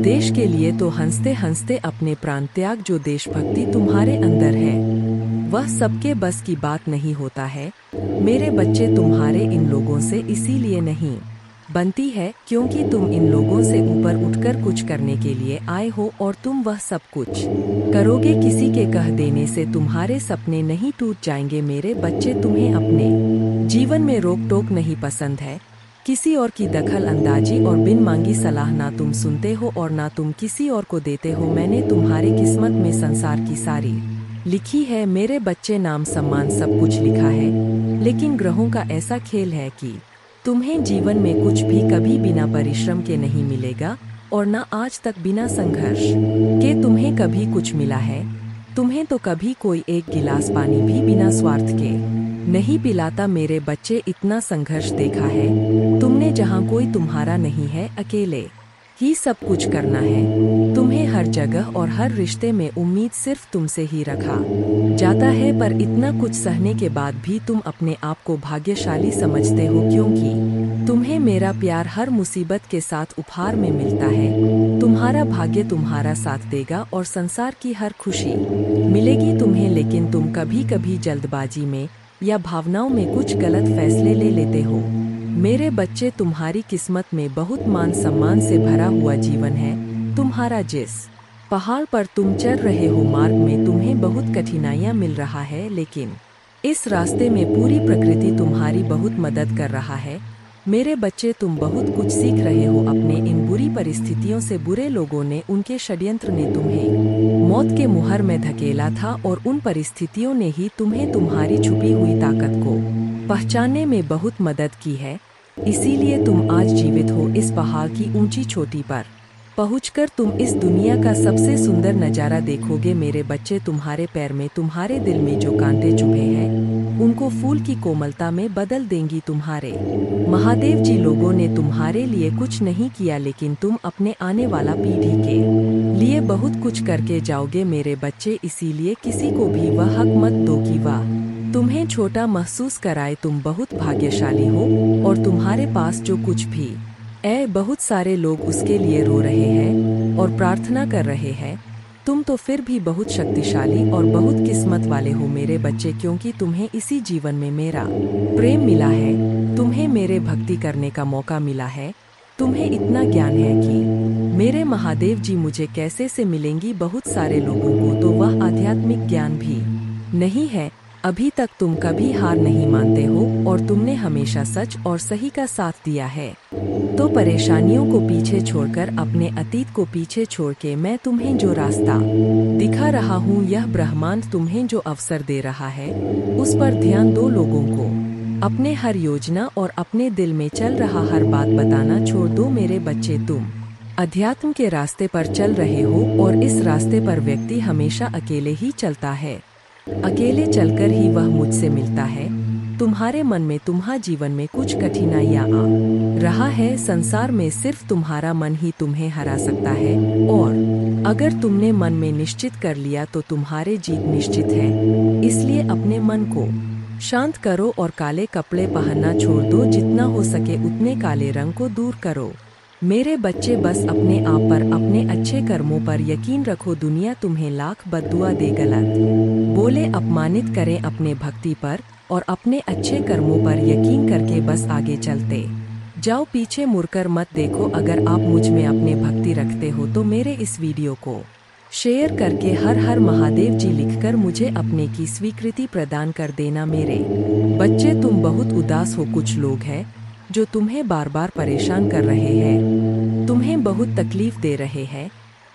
देश के लिए तो हंसते हंसते अपने प्राण त्याग। जो देशभक्ति तुम्हारे अंदर है वह सबके बस की बात नहीं होता है मेरे बच्चे। तुम्हारे इन लोगों से इसीलिए नहीं बनती है क्योंकि तुम इन लोगों से ऊपर उठकर कुछ करने के लिए आए हो, और तुम वह सब कुछ करोगे। किसी के कह देने से तुम्हारे सपने नहीं टूट जाएंगे मेरे बच्चे। तुम्हें अपने जीवन में रोक टोक नहीं पसंद है, किसी और की दखल अंदाजी और बिन मांगी सलाह ना तुम सुनते हो और ना तुम किसी और को देते हो। मैंने तुम्हारी किस्मत में संसार की सारी लिखी है मेरे बच्चे, नाम सम्मान सब कुछ लिखा है, लेकिन ग्रहों का ऐसा खेल है कि तुम्हें जीवन में कुछ भी कभी बिना परिश्रम के नहीं मिलेगा, और ना आज तक बिना संघर्ष के तुम्हें कभी कुछ मिला है। तुम्हें तो कभी कोई एक गिलास पानी भी बिना स्वार्थ के नहीं पिलाता मेरे बच्चे। इतना संघर्ष देखा है तुमने जहाँ कोई तुम्हारा नहीं है, अकेले ही सब कुछ करना है। तुम्हें हर जगह और हर रिश्ते में उम्मीद सिर्फ तुमसे ही रखा जाता है, पर इतना कुछ सहने के बाद भी तुम अपने आप को भाग्यशाली समझते हो, क्योंकि तुम्हें मेरा प्यार हर मुसीबत के साथ उपहार में मिलता है। तुम्हारा भाग्य तुम्हारा साथ देगा और संसार की हर खुशी मिलेगी तुम्हें, लेकिन तुम कभी कभी जल्दबाजी में या भावनाओं में कुछ गलत फैसले ले लेते हो। मेरे बच्चे, तुम्हारी किस्मत में बहुत मान सम्मान से भरा हुआ जीवन है। तुम्हारा जिस पहाड़ पर तुम चढ़ रहे हो, मार्ग में तुम्हें बहुत कठिनाइयां मिल रहा है, लेकिन इस रास्ते में पूरी प्रकृति तुम्हारी बहुत मदद कर रहा है। मेरे बच्चे, तुम बहुत कुछ सीख रहे हो अपने इन बुरी परिस्थितियों से। बुरे लोगों ने, उनके षड्यंत्र ने तुम्हें मौत के मुहर में धकेला था, और उन परिस्थितियों ने ही तुम्हें तुम्हारी छुपी हुई ताकत को पहचानने में बहुत मदद की है। इसीलिए तुम आज जीवित हो। इस पहाड़ की ऊंची चोटी पर पहुंचकर तुम इस दुनिया का सबसे सुंदर नजारा देखोगे। मेरे बच्चे, तुम्हारे पैर में, तुम्हारे दिल में जो कांटे चुभे हैं, उनको फूल की कोमलता में बदल देंगी तुम्हारे महादेव जी। लोगों ने तुम्हारे लिए कुछ नहीं किया, लेकिन तुम अपने आने वाला पीढ़ी के लिए बहुत कुछ करके जाओगे मेरे बच्चे। इसीलिए किसी को भी वह हक मत दो कि वह तुम्हें छोटा महसूस कराए। तुम बहुत भाग्यशाली हो, और तुम्हारे पास जो कुछ भी बहुत सारे लोग उसके लिए रो रहे हैं और प्रार्थना कर रहे हैं। तुम तो फिर भी बहुत शक्तिशाली और बहुत किस्मत वाले हो मेरे बच्चे, क्योंकि तुम्हें इसी जीवन में मेरा प्रेम मिला है। तुम्हें मेरे भक्ति करने का मौका मिला है। तुम्हें इतना ज्ञान है कि मेरे महादेव जी मुझे कैसे से मिलेंगी। बहुत सारे लोगों को तो वह आध्यात्मिक ज्ञान भी नहीं है। अभी तक तुम कभी हार नहीं मानते हो, और तुमने हमेशा सच और सही का साथ दिया है। तो परेशानियों को पीछे छोड़कर, अपने अतीत को पीछे छोड़ के, मैं तुम्हें जो रास्ता दिखा रहा हूँ, यह ब्रह्मांड तुम्हें जो अवसर दे रहा है, उस पर ध्यान दो। लोगों को अपने हर योजना और अपने दिल में चल रहा हर बात बताना छोड़ दो मेरे बच्चे। तुम अध्यात्म के रास्ते पर चल रहे हो, और इस रास्ते पर व्यक्ति हमेशा अकेले ही चलता है। अकेले चलकर ही वह मुझसे मिलता है। तुम्हारे मन में, तुम्हारे जीवन में कुछ कठिनाइयाँ आ रहा है। संसार में सिर्फ तुम्हारा मन ही तुम्हें हरा सकता है, और अगर तुमने मन में निश्चित कर लिया तो तुम्हारे जीत निश्चित है। इसलिए अपने मन को शांत करो और काले कपड़े पहनना छोड़ दो। जितना हो सके उतने काले रंग को दूर करो मेरे बच्चे। बस अपने आप पर, अपने अच्छे कर्मों पर यकीन रखो। दुनिया तुम्हें लाख बद्दुआ दे, गलत बोले, अपमानित करें, अपने भक्ति पर और अपने अच्छे कर्मों पर यकीन करके बस आगे चलते जाओ। पीछे मुड़कर मत देखो। अगर आप मुझ में अपने भक्ति रखते हो तो मेरे इस वीडियो को शेयर करके हर हर महादेव जी लिखकर मुझे अपने की स्वीकृति प्रदान कर देना मेरे बच्चे। तुम बहुत उदास हो। कुछ लोग हैं जो तुम्हें बार बार परेशान कर रहे हैं, तुम्हें बहुत तकलीफ दे रहे हैं।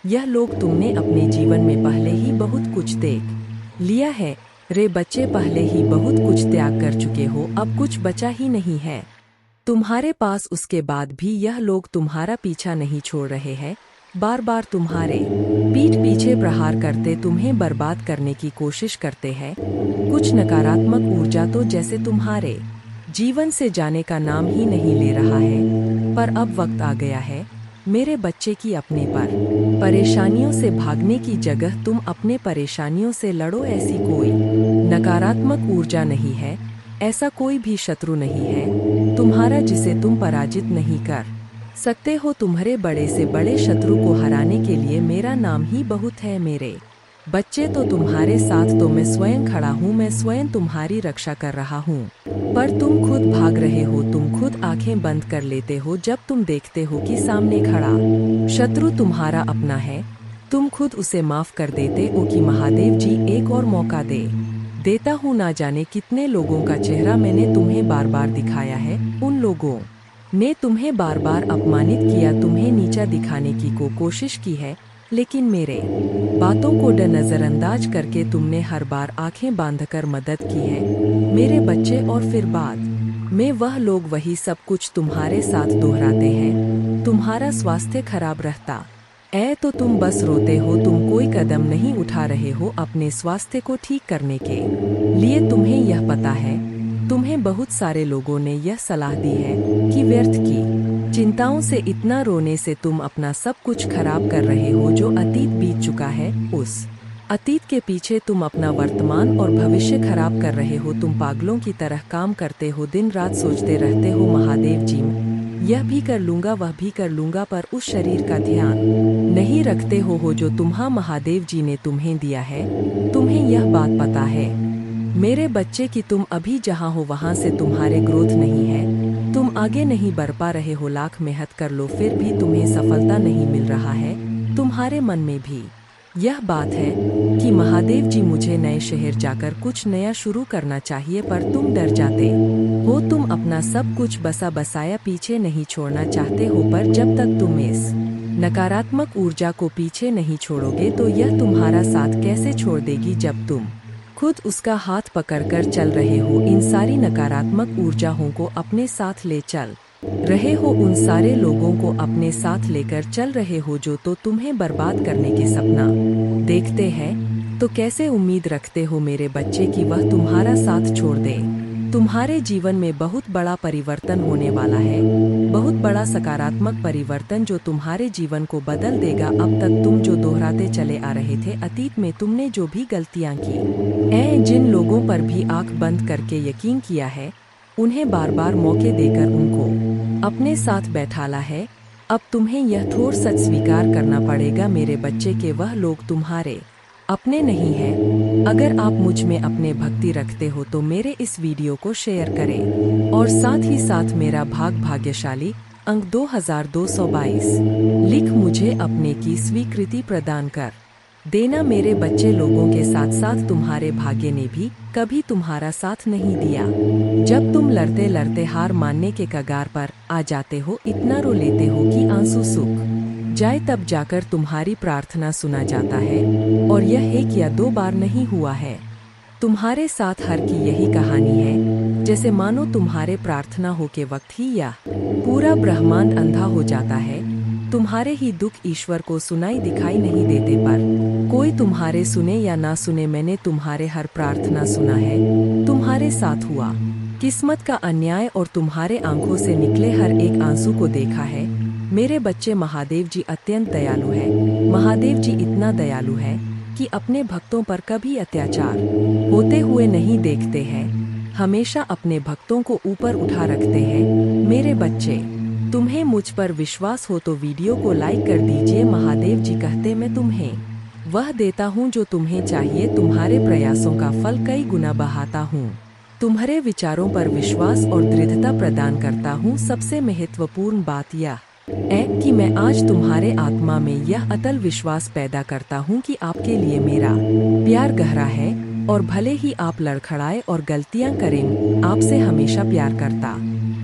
यह लोग तुमने अपने जीवन में पहले ही बहुत कुछ देख लिया है रे बच्चे। पहले ही बहुत कुछ त्याग कर चुके हो, अब कुछ बचा ही नहीं है तुम्हारे पास। उसके बाद भी यह लोग तुम्हारा पीछा नहीं छोड़ रहे हैं। बार बार तुम्हारे पीठ पीछे प्रहार करते, तुम्हें बर्बाद करने की कोशिश करते हैं। कुछ नकारात्मक ऊर्जा तो जैसे तुम्हारे जीवन से जाने का नाम ही नहीं ले रहा है। पर अब वक्त आ गया है मेरे बच्चे की अपने पर परेशानियों से भागने की जगह तुम अपने परेशानियों से लड़ो। ऐसी कोई नकारात्मक ऊर्जा नहीं है, ऐसा कोई भी शत्रु नहीं है तुम्हारा जिसे तुम पराजित नहीं कर सकते हो। तुम्हारे बड़े से बड़े शत्रु को हराने के लिए मेरा नाम ही बहुत है मेरे बच्चे। तो तुम्हारे साथ तो मैं स्वयं खड़ा हूँ, मैं स्वयं तुम्हारी रक्षा कर रहा हूँ। पर तुम खुद भाग रहे हो, तुम खुद आंखें बंद कर लेते हो जब तुम देखते हो कि सामने खड़ा शत्रु तुम्हारा अपना है। तुम खुद उसे माफ कर देते हो कि महादेव जी एक और मौका दे देता हूँ। ना जाने कितने लोगों का चेहरा मैंने तुम्हें बार बार दिखाया है। उन लोगों ने तुम्हें बार बार अपमानित किया, तुम्हें नीचा दिखाने की कोशिश की है, लेकिन मेरे बातों को नजरअंदाज करके तुमने हर बार आंखें बांधकर मदद की है मेरे बच्चे। और फिर बाद में वह लोग वही सब कुछ तुम्हारे साथ दोहराते हैं। तुम्हारा स्वास्थ्य खराब रहता तो तुम बस रोते हो, तुम कोई कदम नहीं उठा रहे हो अपने स्वास्थ्य को ठीक करने के लिए। तुम्हें यह पता है, तुम्हें बहुत सारे लोगों ने यह सलाह दी है कि व्यर्थ की चिंताओं से इतना रोने से तुम अपना सब कुछ खराब कर रहे हो। जो अतीत बीत चुका है, उस अतीत के पीछे तुम अपना वर्तमान और भविष्य खराब कर रहे हो। तुम पागलों की तरह काम करते हो, दिन रात सोचते रहते हो महादेव जी यह भी कर लूंगा वह भी कर लूंगा, पर उस शरीर का ध्यान नहीं रखते हो जो तुम्हारा महादेव जी ने तुम्हें दिया है। तुम्हें यह बात पता है मेरे बच्चे कि तुम अभी जहाँ हो वहाँ से तुम्हारे ग्रोथ नहीं है, तुम आगे नहीं बढ़ पा रहे हो। लाख मेहनत कर लो फिर भी तुम्हें सफलता नहीं मिल रहा है। तुम्हारे मन में भी यह बात है कि महादेव जी मुझे नए शहर जाकर कुछ नया शुरू करना चाहिए, पर तुम डर जाते हो। तुम अपना सब कुछ बसा बसाया पीछे नहीं छोड़ना चाहते हो, पर जब तक तुम इस नकारात्मक ऊर्जा को पीछे नहीं छोड़ोगे तो यह तुम्हारा साथ कैसे छोड़ देगी। जब तुम खुद उसका हाथ पकड़कर चल रहे हो, इन सारी नकारात्मक ऊर्जाओं को अपने साथ ले चल रहे हो, उन सारे लोगों को अपने साथ लेकर चल रहे हो जो तो तुम्हें बर्बाद करने के सपना देखते हैं, तो कैसे उम्मीद रखते हो मेरे बच्चे कि वह तुम्हारा साथ छोड़ दे। तुम्हारे जीवन में बहुत बड़ा परिवर्तन होने वाला है, बहुत बड़ा सकारात्मक परिवर्तन जो तुम्हारे जीवन को बदल देगा। अब तक तुम जो दोहराते चले आ रहे थे, अतीत में तुमने जो भी गलतियां की, जिन लोगों पर भी आंख बंद करके यकीन किया है, उन्हें बार बार मौके देकर उनको अपने साथ बैठाला है। अब तुम्हें यह थोड़ा सच स्वीकार करना पड़ेगा मेरे बच्चे के वह लोग तुम्हारे अपने नहीं हैं। अगर आप मुझ में अपने भक्ति रखते हो तो मेरे इस वीडियो को शेयर करें और साथ ही साथ मेरा भाग्यशाली अंक 2222 लिख मुझे अपने की स्वीकृति प्रदान कर देना। मेरे बच्चे लोगों के साथ साथ तुम्हारे भाग्य ने भी कभी तुम्हारा साथ नहीं दिया। जब तुम लड़ते लड़ते हार मानने के कगार पर आ जाते हो, इतना रो लेते हो कि आंसू सूख जाए, तब जाकर तुम्हारी प्रार्थना सुना जाता है। और यह एक या दो बार नहीं हुआ है, तुम्हारे साथ हर की यही कहानी है। जैसे मानो तुम्हारे प्रार्थना हो के वक्त ही या पूरा ब्रह्मांड अंधा हो जाता है। तुम्हारे ही दुख ईश्वर को सुनाई दिखाई नहीं देते, पर कोई तुम्हारे सुने या ना सुने, मैंने तुम्हारे हर प्रार्थना सुना है। तुम्हारे साथ हुआ किस्मत का अन्याय और तुम्हारे आंखों से निकले हर एक आंसू को देखा है। मेरे बच्चे, महादेव जी अत्यंत दयालु है। महादेव जी इतना दयालु है कि अपने भक्तों पर कभी अत्याचार होते हुए नहीं देखते हैं, हमेशा अपने भक्तों को ऊपर उठा रखते हैं। मेरे बच्चे, तुम्हें मुझ पर विश्वास हो तो वीडियो को लाइक कर दीजिए। महादेव जी कहते मैं तुम्हें वह देता हूँ जो तुम्हें चाहिए, तुम्हारे प्रयासों का फल कई गुना बढ़ाता हूँ, तुम्हारे विचारों पर विश्वास और दृढ़ता प्रदान करता हूँ। सबसे महत्वपूर्ण बात यह है कि मैं आज तुम्हारे आत्मा में यह अटल विश्वास पैदा करता हूँ कि आपके लिए मेरा प्यार गहरा है, और भले ही आप लड़खड़ाए और गलतियाँ करें, आपसे हमेशा प्यार करता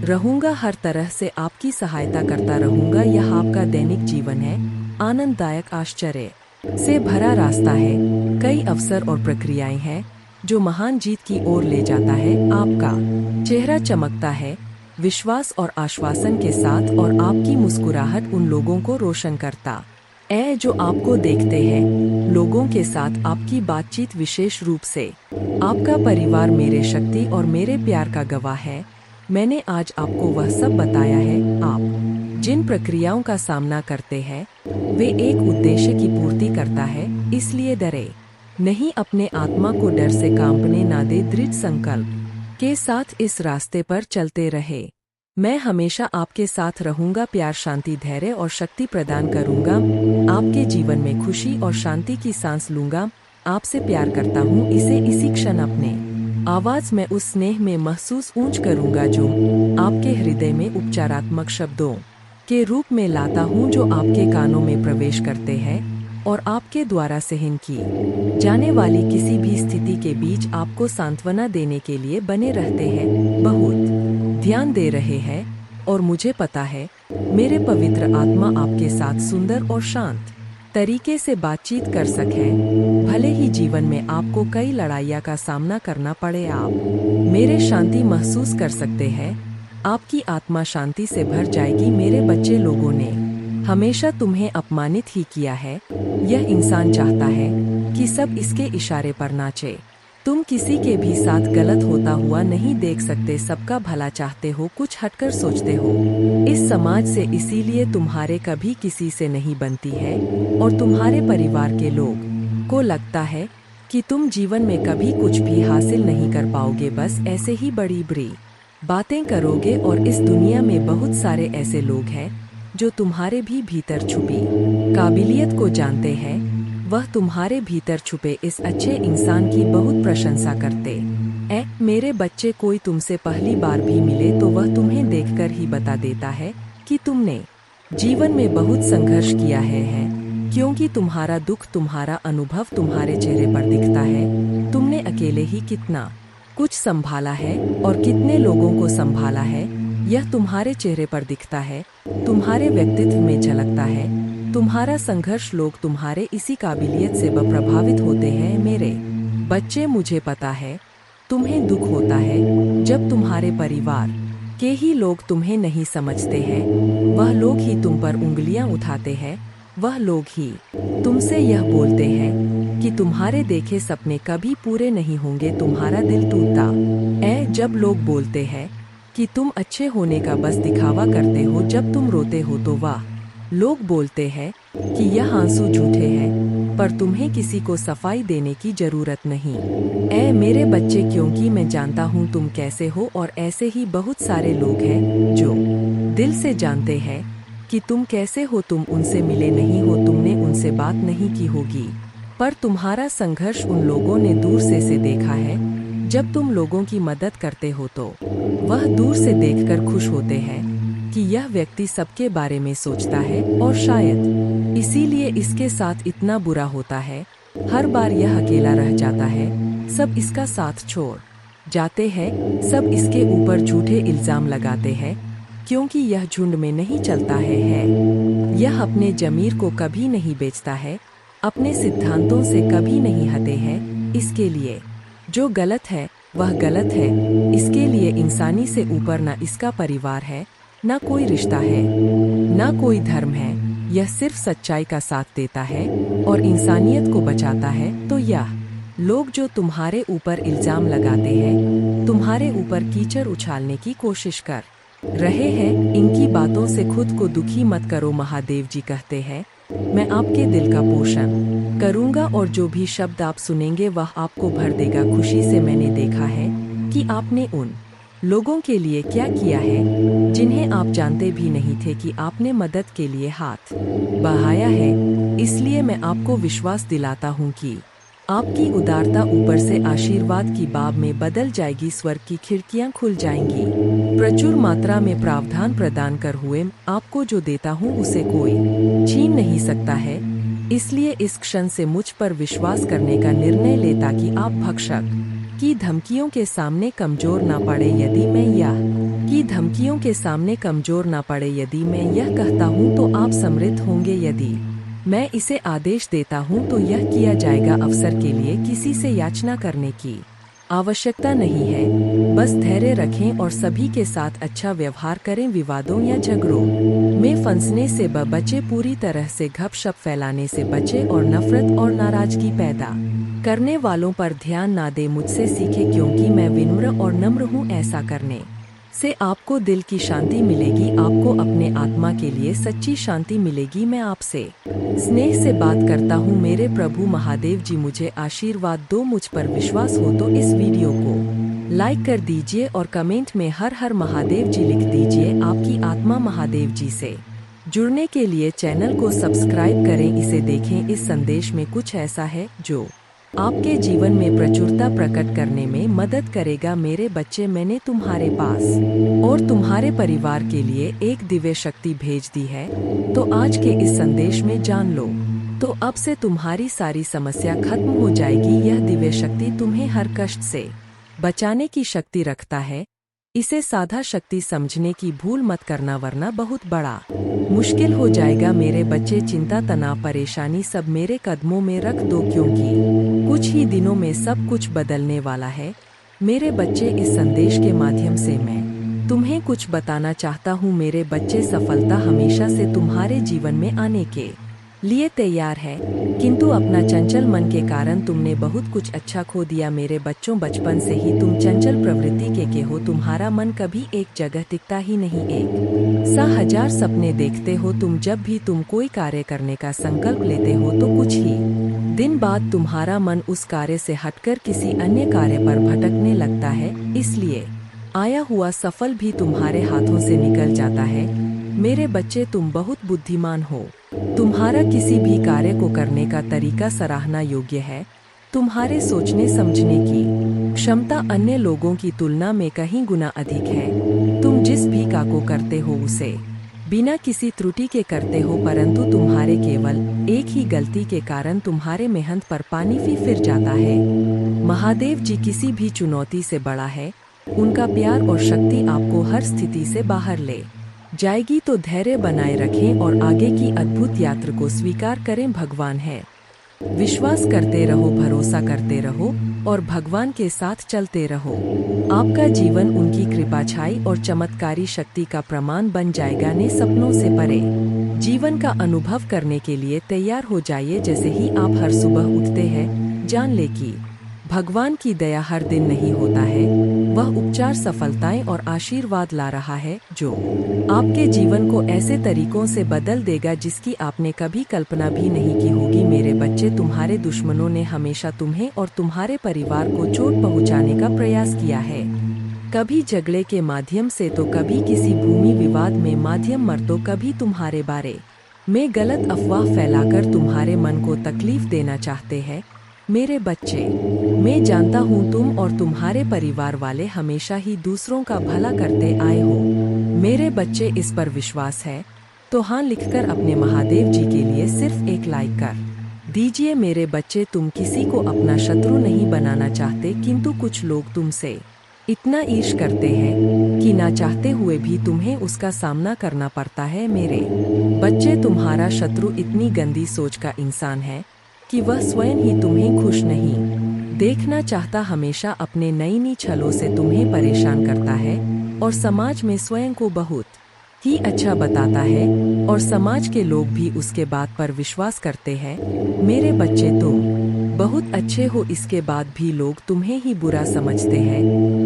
रहूंगा, हर तरह से आपकी सहायता करता रहूंगा। यह आपका दैनिक जीवन है, आनंददायक आश्चर्य से भरा रास्ता है, कई अवसर और प्रक्रियाएं हैं जो महान जीत की ओर ले जाता है। आपका चेहरा चमकता है विश्वास और आश्वासन के साथ, और आपकी मुस्कुराहट उन लोगों को रोशन करता है जो आपको देखते हैं। लोगों के साथ आपकी बातचीत, विशेष रूप से आपका परिवार, मेरे शक्ति और मेरे प्यार का गवाह है। मैंने आज आपको वह सब बताया है। आप जिन प्रक्रियाओं का सामना करते हैं वे एक उद्देश्य की पूर्ति करता है, इसलिए डरे नहीं, अपने आत्मा को डर से कांपने ना दे, दृढ़ संकल्प के साथ इस रास्ते पर चलते रहे। मैं हमेशा आपके साथ रहूंगा, प्यार, शांति, धैर्य और शक्ति प्रदान करूंगा। आपके जीवन में खुशी और शांति की सांस लूंगा। आपसे प्यार करता हूँ, इसे इसी क्षण अपने आवाज में उस स्नेह में महसूस ऊंच करूंगा जो आपके हृदय में उपचारात्मक शब्दों के रूप में लाता हूँ, जो आपके कानों में प्रवेश करते हैं और आपके द्वारा सहन की जाने वाली किसी भी स्थिति के बीच आपको सांत्वना देने के लिए बने रहते हैं। बहुत ध्यान दे रहे हैं, और मुझे पता है मेरे पवित्र आत्मा आपके साथ सुंदर और शांत तरीके से बातचीत कर सके। भले ही जीवन में आपको कई लड़ाइयाँ का सामना करना पड़े, आप मेरे शांति महसूस कर सकते हैं। आपकी आत्मा शांति से भर जाएगी। मेरे बच्चे, लोगों ने हमेशा तुम्हें अपमानित ही किया है। यह इंसान चाहता है कि सब इसके इशारे पर नाचे, तुम किसी के भी साथ गलत होता हुआ नहीं देख सकते, सबका भला चाहते हो, कुछ हटकर सोचते हो इस समाज से, इसीलिए तुम्हारे कभी किसी से नहीं बनती है और तुम्हारे परिवार के लोग को लगता है कि तुम जीवन में कभी कुछ भी हासिल नहीं कर पाओगे, बस ऐसे ही बड़ी बड़ी बातें करोगे। और इस दुनिया में बहुत सारे ऐसे लोग हैं जो तुम्हारे भी भीतर छुपी काबिलियत को जानते हैं, वह तुम्हारे भीतर छुपे इस अच्छे इंसान की बहुत प्रशंसा करते हैं। मेरे बच्चे, कोई तुमसे पहली बार भी मिले तो वह तुम्हें देखकर ही बता देता है कि तुमने जीवन में बहुत संघर्ष किया है, क्योंकि तुम्हारा दुख, तुम्हारा अनुभव तुम्हारे चेहरे पर दिखता है। तुमने अकेले ही कितना कुछ संभाला है और कितने लोगों को संभाला है, यह तुम्हारे चेहरे पर दिखता है, तुम्हारे व्यक्तित्व में झलकता है। तुम्हारा संघर्ष, लोग तुम्हारे इसी काबिलियत से प्रभावित होते हैं। मेरे बच्चे, मुझे पता है तुम्हें दुख होता है जब तुम्हारे परिवार के ही लोग तुम्हें नहीं समझते हैं, वह लोग ही तुम पर उंगलियां उठाते हैं, वह लोग ही तुमसे यह बोलते हैं कि तुम्हारे देखे सपने कभी पूरे नहीं होंगे, तुम्हारा दिल टूटता है जब लोग बोलते हैं कि तुम अच्छे होने का बस दिखावा करते हो, जब तुम रोते हो तो वाह लोग बोलते हैं कि यह आंसू झूठे हैं, पर तुम्हें किसी को सफाई देने की जरूरत नहीं। मेरे बच्चे, क्योंकि मैं जानता हूँ तुम कैसे हो, और ऐसे ही बहुत सारे लोग हैं जो दिल से जानते हैं कि तुम कैसे हो। तुम उनसे मिले नहीं हो, तुमने उनसे बात नहीं की होगी, पर तुम्हारा संघर्ष उन लोगों ने दूर से देखा है। जब तुम लोगों की मदद करते हो तो वह दूर से देखकर खुश होते हैं कि यह व्यक्ति सबके बारे में सोचता है, और शायद इसीलिए इसके साथ इतना बुरा होता है। हर बार यह अकेला रह जाता है, सब इसका साथ छोड़ जाते हैं, सब इसके ऊपर झूठे इल्जाम लगाते हैं, क्योंकि यह झुंड में नहीं चलता है। यह अपने जमीर को कभी नहीं बेचता है, अपने सिद्धांतों से कभी नहीं हटे हैं। इसके लिए जो गलत है वह गलत है, इसके लिए इंसानी से ऊपर ना इसका परिवार है, ना कोई रिश्ता है, ना कोई धर्म है। यह सिर्फ सच्चाई का साथ देता है और इंसानियत को बचाता है। तो यह लोग जो तुम्हारे ऊपर इल्जाम लगाते हैं, तुम्हारे ऊपर कीचड़ उछालने की कोशिश कर रहे हैं, इनकी बातों से खुद को दुखी मत करो। महादेव जी कहते हैं, मैं आपके दिल का पोषण करूंगा और जो भी शब्द आप सुनेंगे वह आपको भर देगा खुशी से। मैंने देखा है कि आपने उन लोगों के लिए क्या किया है जिन्हें आप जानते भी नहीं थे कि आपने मदद के लिए हाथ बढ़ाया है, इसलिए मैं आपको विश्वास दिलाता हूँ कि आपकी उदारता ऊपर से आशीर्वाद की बाब में बदल जाएगी, स्वर्ग की खिड़कियाँ खुल जाएंगी। प्रचुर मात्रा में प्रावधान प्रदान कर हुए आपको जो देता हूँ उसे कोई छीन नहीं सकता है, इसलिए इस क्षण से मुझ पर विश्वास करने का निर्णय ले ताकि आप भक्षक की धमकियों के सामने कमजोर ना पड़े। यदि मैं यह की धमकियों के सामने कमजोर ना पड़े, यदि मैं यह कहता हूँ तो आप समृद्ध होंगे, यदि मैं इसे आदेश देता हूँ तो यह किया जाएगा। अवसर के लिए किसी से याचना करने की आवश्यकता नहीं है, बस धैर्य रखें और सभी के साथ अच्छा व्यवहार करें। विवादों या झगड़ों में फंसने से बचे, पूरी तरह से गपशप फैलाने से बचे और नफरत और नाराजगी पैदा करने वालों पर ध्यान ना दे। मुझसे सीखे, क्योंकि मैं विनम्र और नम्र हूँ। ऐसा करने से आपको दिल की शांति मिलेगी, आपको अपने आत्मा के लिए सच्ची शांति मिलेगी। मैं आपसे स्नेह से बात करता हूँ मेरे प्रभु महादेव जी, मुझे आशीर्वाद दो। मुझ पर विश्वास हो तो इस वीडियो को लाइक कर दीजिए और कमेंट में हर हर महादेव जी लिख दीजिए। आपकी आत्मा महादेव जी से जुड़ने के लिए चैनल को सब्सक्राइब करें, इसे देखें। इस संदेश में कुछ ऐसा है जो आपके जीवन में प्रचुरता प्रकट करने में मदद करेगा। मेरे बच्चे, मैंने तुम्हारे पास और तुम्हारे परिवार के लिए एक दिव्य शक्ति भेज दी है, तो आज के इस संदेश में जान लो, तो अब से तुम्हारी सारी समस्या खत्म हो जाएगी। यह दिव्य शक्ति तुम्हें हर कष्ट से बचाने की शक्ति रखता है। इसे साधा शक्ति समझने की भूल मत करना, वरना बहुत बड़ा मुश्किल हो जाएगा। मेरे बच्चे, चिंता, तनाव, परेशानी सब मेरे कदमों में रख दो, क्योंकि कुछ ही दिनों में सब कुछ बदलने वाला है। मेरे बच्चे, इस संदेश के माध्यम से मैं तुम्हें कुछ बताना चाहता हूँ। मेरे बच्चे, सफलता हमेशा से तुम्हारे जीवन में आने के लिए तैयार है, किंतु अपना चंचल मन के कारण तुमने बहुत कुछ अच्छा खो दिया। मेरे बच्चों, बचपन से ही तुम चंचल प्रवृत्ति के हो। तुम्हारा मन कभी एक जगह टिकता ही नहीं, एक सा हजार सपने देखते हो तुम। जब भी तुम कोई कार्य करने का संकल्प लेते हो तो कुछ ही दिन बाद तुम्हारा मन उस कार्य से हटकर किसी अन्य कार्य पर भटकने लगता है, इसलिए आया हुआ सफल भी तुम्हारे हाथों से निकल जाता है। मेरे बच्चे, तुम बहुत बुद्धिमान हो। तुम्हारा किसी भी कार्य को करने का तरीका सराहना योग्य है। तुम्हारे सोचने समझने की क्षमता अन्य लोगों की तुलना में कहीं गुना अधिक है। तुम जिस भी कार्य को करते हो उसे बिना किसी त्रुटि के करते हो, परंतु तुम्हारे केवल एक ही गलती के कारण तुम्हारे मेहनत पर पानी फिर जाता है। महादेव जी किसी भी चुनौती से बड़ा है। उनका प्यार और शक्ति आपको हर स्थिति से बाहर ले जाएगी, तो धैर्य बनाए रखें और आगे की अद्भुत यात्रा को स्वीकार करें। भगवान है, विश्वास करते रहो, भरोसा करते रहो और भगवान के साथ चलते रहो। आपका जीवन उनकी कृपा छाई और चमत्कारी शक्ति का प्रमाण बन जाएगा। ने सपनों से परे जीवन का अनुभव करने के लिए तैयार हो जाइए। जैसे ही आप हर सुबह उठते हैं, जान ले कि भगवान की दया हर दिन नहीं होता है। वह उपचार, सफलताएं और आशीर्वाद ला रहा है, जो आपके जीवन को ऐसे तरीकों से बदल देगा जिसकी आपने कभी कल्पना भी नहीं की होगी। मेरे बच्चे, तुम्हारे दुश्मनों ने हमेशा तुम्हें और तुम्हारे परिवार को चोट पहुंचाने का प्रयास किया है। कभी झगड़े के माध्यम से तो कभी किसी भूमि विवाद में माध्यम मर, तो कभी तुम्हारे बारे में गलत अफवाह फैलाकर तुम्हारे मन को तकलीफ देना चाहते हैं। मेरे बच्चे, मैं जानता हूँ तुम और तुम्हारे परिवार वाले हमेशा ही दूसरों का भला करते आए हो। मेरे बच्चे, इस पर विश्वास है तो हाँ लिखकर अपने महादेव जी के लिए सिर्फ एक लाइक कर दीजिए। मेरे बच्चे, तुम किसी को अपना शत्रु नहीं बनाना चाहते, किंतु कुछ लोग तुमसे इतना ईर्ष्या करते हैं कि ना चाहते हुए भी तुम्हें उसका सामना करना पड़ता है। मेरे बच्चे, तुम्हारा शत्रु इतनी गंदी सोच का इंसान है कि वह स्वयं ही तुम्हें खुश नहीं देखना चाहता। हमेशा अपने नई छलों से तुम्हें परेशान करता है और समाज में स्वयं को बहुत ही अच्छा बताता है और समाज के लोग भी उसके बात पर विश्वास करते हैं। मेरे बच्चे, तुम बहुत अच्छे हो, इसके बाद भी लोग तुम्हें ही बुरा समझते हैं,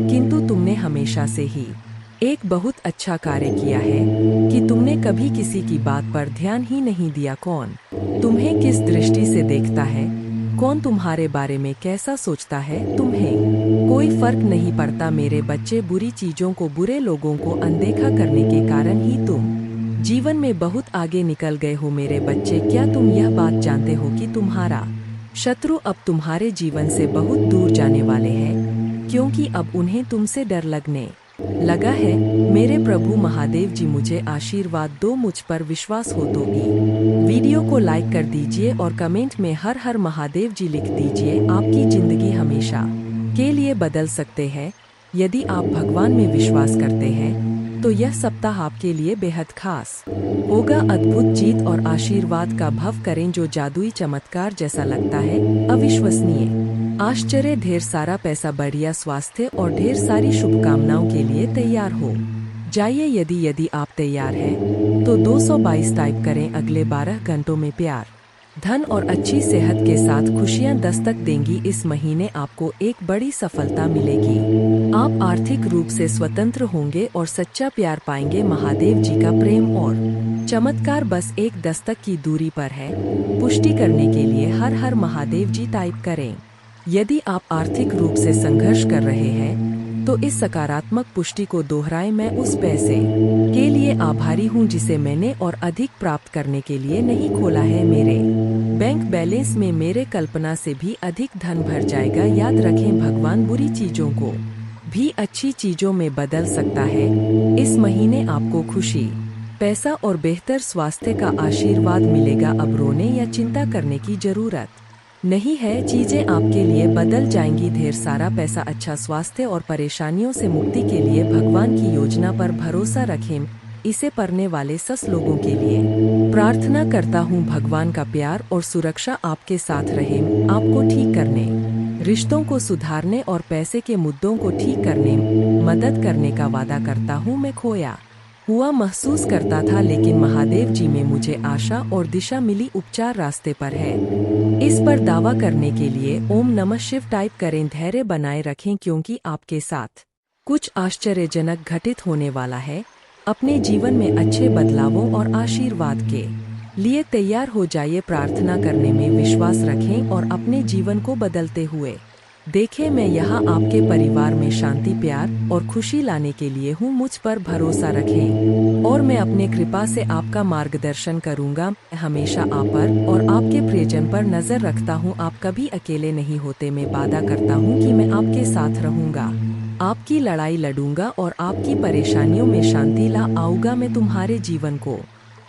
किंतु तुमने हमेशा से ही एक बहुत अच्छा कार्य किया है कि तुमने कभी किसी की बात पर ध्यान ही नहीं दिया। कौन तुम्हें किस दृष्टि से देखता है, कौन तुम्हारे बारे में कैसा सोचता है, तुम्हें कोई फर्क नहीं पड़ता। मेरे बच्चे, बुरी चीजों को, बुरे लोगों को अनदेखा करने के कारण ही तुम जीवन में बहुत आगे निकल गए हो। मेरे बच्चे, क्या तुम यह बात जानते हो कि तुम्हारा शत्रु अब तुम्हारे जीवन से बहुत दूर जाने वाले हैं, क्योंकि अब उन्हें तुमसे डर लगने लगा है। मेरे प्रभु महादेव जी, मुझे आशीर्वाद दो, मुझ पर विश्वास हो तो वीडियो को लाइक कर दीजिए और कमेंट में हर हर महादेव जी लिख दीजिए। आपकी जिंदगी हमेशा के लिए बदल सकते हैं। यदि आप भगवान में विश्वास करते हैं तो यह सप्ताह आपके लिए बेहद खास होगा। अद्भुत जीत और आशीर्वाद का भाव करें, जो जादुई चमत्कार जैसा लगता है, अविश्वसनीय आश्चर्य, ढेर सारा पैसा, बढ़िया स्वास्थ्य और ढेर सारी शुभकामनाओं के लिए तैयार हो जाइए। यदि आप तैयार हैं तो 222 टाइप करें। अगले 12 घंटों में प्यार, धन और अच्छी सेहत के साथ खुशियां दस्तक देंगी। इस महीने आपको एक बड़ी सफलता मिलेगी। आप आर्थिक रूप से स्वतंत्र होंगे और सच्चा प्यार पाएंगे। महादेव जी का प्रेम और चमत्कार बस एक दस्तक की दूरी पर है। पुष्टि करने के लिए हर हर महादेव जी टाइप करें। यदि आप आर्थिक रूप से संघर्ष कर रहे हैं तो इस सकारात्मक पुष्टि को दोहराएं। मैं उस पैसे के लिए आभारी हूँ जिसे मैंने और अधिक प्राप्त करने के लिए नहीं खोला है। मेरे बैंक बैलेंस में मेरे कल्पना से भी अधिक धन भर जाएगा। याद रखें, भगवान बुरी चीजों को भी अच्छी चीजों में बदल सकता है। इस महीने आपको खुशी, पैसा और बेहतर स्वास्थ्य का आशीर्वाद मिलेगा। अब रोने या चिंता करने की जरूरत नहीं है, चीजें आपके लिए बदल जाएंगी। ढेर सारा पैसा, अच्छा स्वास्थ्य और परेशानियों से मुक्ति के लिए भगवान की योजना पर भरोसा रखें। इसे पढ़ने वाले सस लोगों के लिए प्रार्थना करता हूँ, भगवान का प्यार और सुरक्षा आपके साथ रहे। आपको ठीक करने, रिश्तों को सुधारने और पैसे के मुद्दों को ठीक करने मदद करने का वादा करता हूँ। मैं खोया हुआ महसूस करता था, लेकिन महादेव जी में मुझे आशा और दिशा मिली। उपचार रास्ते पर है। इस पर दावा करने के लिए ओम नमः शिव टाइप करें। धैर्य बनाए रखें क्योंकि आपके साथ कुछ आश्चर्यजनक घटित होने वाला है। अपने जीवन में अच्छे बदलावों और आशीर्वाद के लिए तैयार हो जाइए। प्रार्थना करने में विश्वास रखें और अपने जीवन को बदलते हुए देखें। मैं यहाँ आपके परिवार में शांति, प्यार और खुशी लाने के लिए हूँ। मुझ पर भरोसा रखें और मैं अपने कृपा से आपका मार्गदर्शन करूँगा। मैं हमेशा आप पर और आपके प्रियजन पर नजर रखता हूँ। आप कभी अकेले नहीं होते। मैं वादा करता हूँ कि मैं आपके साथ रहूँगा, आपकी लड़ाई लड़ूंगा और आपकी परेशानियों में शांति ला आऊंगा। मैं तुम्हारे जीवन को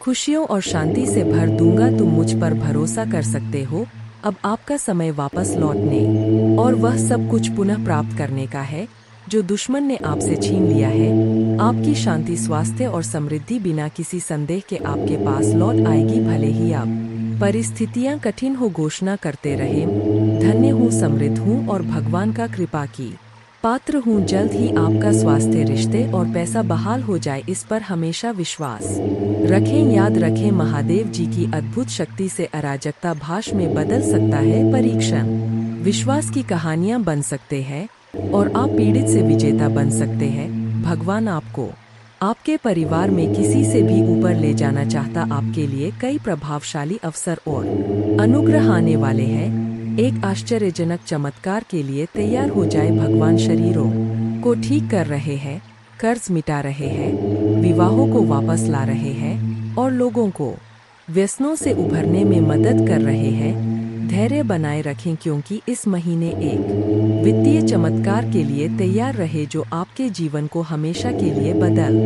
खुशियों और शांति से भर दूंगा। तुम मुझ पर भरोसा कर सकते हो। अब आपका समय वापस लौटने और वह सब कुछ पुनः प्राप्त करने का है जो दुश्मन ने आपसे छीन लिया है। आपकी शांति, स्वास्थ्य और समृद्धि बिना किसी संदेह के आपके पास लौट आएगी। भले ही अब परिस्थितियां कठिन हो, घोषणा करते रहे, धन्य हूँ, समृद्ध हूँ और भगवान का कृपा की पात्र हूँ। जल्द ही आपका स्वास्थ्य, रिश्ते और पैसा बहाल हो जाए, इस पर हमेशा विश्वास रखें। याद रखें, महादेव जी की अद्भुत शक्ति से अराजकता भाष में बदल सकता है। परीक्षण विश्वास की कहानियां बन सकते हैं और आप पीड़ित से विजेता बन सकते हैं। भगवान आपको आपके परिवार में किसी से भी ऊपर ले जाना चाहता। आपके लिए कई प्रभावशाली अवसर और अनुग्रह आने वाले हैं। एक आश्चर्यजनक चमत्कार के लिए तैयार हो जाए। भगवान शरीरों को ठीक कर रहे हैं, कर्ज मिटा रहे हैं, विवाहों को वापस ला रहे हैं और लोगों को व्यसनों से उभरने में मदद कर रहे हैं। धैर्य बनाए रखें क्योंकि इस महीने एक वित्तीय चमत्कार के लिए तैयार रहे जो आपके जीवन को हमेशा के लिए बदल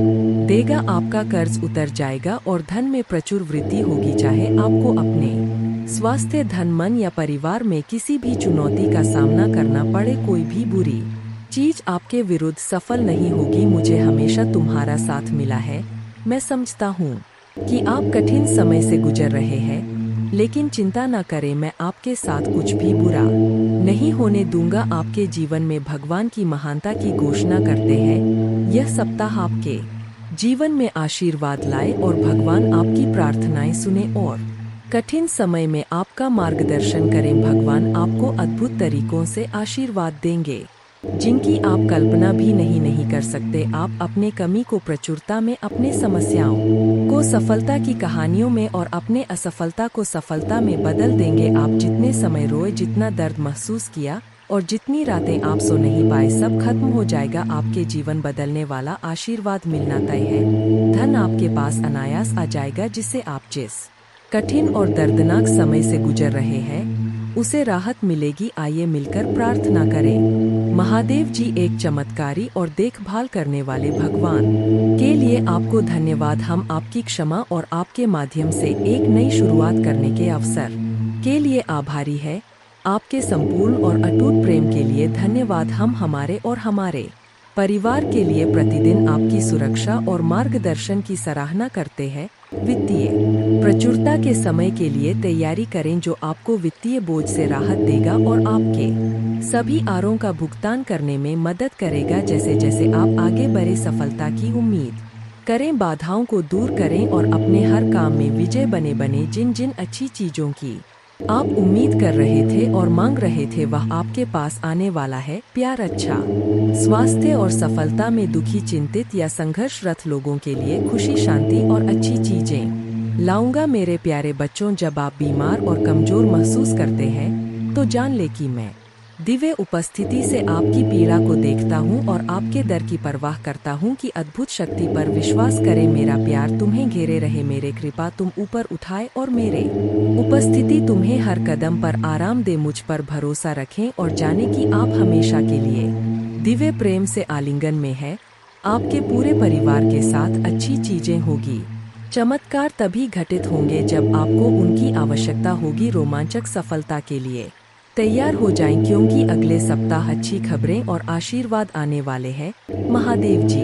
देगा। आपका कर्ज उतर जाएगा और धन में प्रचुर वृद्धि होगी। चाहे आपको अपने स्वास्थ्य, धन, मन या परिवार में किसी भी चुनौती का सामना करना पड़े, कोई भी बुरी चीज आपके विरुद्ध सफल नहीं होगी। मुझे हमेशा तुम्हारा साथ मिला है। मैं समझता हूँ कि आप कठिन समय से गुजर रहे हैं, लेकिन चिंता न करें, मैं आपके साथ कुछ भी बुरा नहीं होने दूंगा। आपके जीवन में भगवान की महानता की घोषणा करते हैं। यह सप्ताह आपके जीवन में आशीर्वाद लाए और भगवान आपकी प्रार्थनाएं सुने और कठिन समय में आपका मार्गदर्शन करें। भगवान आपको अद्भुत तरीकों से आशीर्वाद देंगे जिनकी आप कल्पना भी नहीं कर सकते। आप अपने कमी को प्रचुरता में, अपने समस्याओं को सफलता की कहानियों में और अपने असफलता को सफलता में बदल देंगे। आप जितने समय रोए, जितना दर्द महसूस किया और जितनी रातें आप सो नहीं पाए, सब खत्म हो जाएगा। आपके जीवन बदलने वाला आशीर्वाद मिलना तय है। धन आपके पास अनायास आ जाएगा, जिससे आप जिस कठिन और दर्दनाक समय से गुजर रहे हैं उसे राहत मिलेगी। आइए मिलकर प्रार्थना करें। महादेव जी एक चमत्कारी और देखभाल करने वाले भगवान के लिए आपको धन्यवाद। हम आपकी क्षमा और आपके माध्यम से एक नई शुरुआत करने के अवसर के लिए आभारी है। आपके संपूर्ण और अटूट प्रेम के लिए धन्यवाद। हम हमारे और हमारे परिवार के लिए प्रतिदिन आपकी सुरक्षा और मार्गदर्शन की सराहना करते हैं। वित्तीय प्रचुरता के समय के लिए तैयारी करें जो आपको वित्तीय बोझ से राहत देगा और आपके सभी आरों का भुगतान करने में मदद करेगा। जैसे जैसे आप आगे बढ़े, सफलता की उम्मीद करें, बाधाओं को दूर करें और अपने हर काम में विजय बने। जिन जिन अच्छी चीजों की आप उम्मीद कर रहे थे और मांग रहे थे, वह आपके पास आने वाला है। प्यार, अच्छा स्वास्थ्य और सफलता में दुखी, चिंतित या संघर्षरत लोगों के लिए खुशी, शांति और अच्छी चीजें लाऊंगा। मेरे प्यारे बच्चों, जब आप बीमार और कमजोर महसूस करते हैं तो जान ले कि मैं दिव्य उपस्थिति से आपकी पीड़ा को देखता हूँ और आपके दर की परवाह करता हूँ कि अद्भुत शक्ति पर विश्वास करें। मेरा प्यार तुम्हें घेरे रहे, मेरे कृपा तुम ऊपर उठाए और मेरे उपस्थिति तुम्हें हर कदम पर आराम दे। मुझ पर भरोसा रखें और जाने कि आप हमेशा के लिए दिव्य प्रेम से आलिंगन में है। आपके पूरे परिवार के साथ अच्छी चीजें होगी। चमत्कार तभी घटित होंगे जब आपको उनकी आवश्यकता होगी। रोमांचक सफलता के लिए तैयार हो जाएं क्योंकि अगले सप्ताह अच्छी खबरें और आशीर्वाद आने वाले हैं। महादेव जी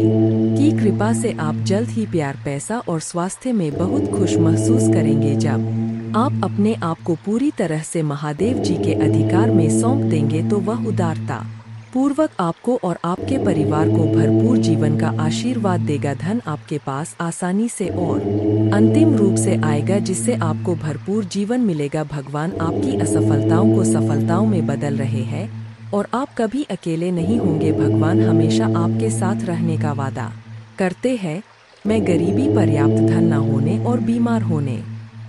की कृपा से आप जल्द ही प्यार, पैसा और स्वास्थ्य में बहुत खुश महसूस करेंगे। जब आप अपने आप को पूरी तरह से महादेव जी के अधिकार में सौंप देंगे तो वह उदारता पूर्वक आपको और आपके परिवार को भरपूर जीवन का आशीर्वाद देगा। धन आपके पास आसानी से और अंतिम रूप से आएगा, जिससे आपको भरपूर जीवन मिलेगा। भगवान आपकी असफलताओं को सफलताओं में बदल रहे हैं और आप कभी अकेले नहीं होंगे। भगवान हमेशा आपके साथ रहने का वादा करते हैं। मैं गरीबी, पर्याप्त धन न होने और बीमार होने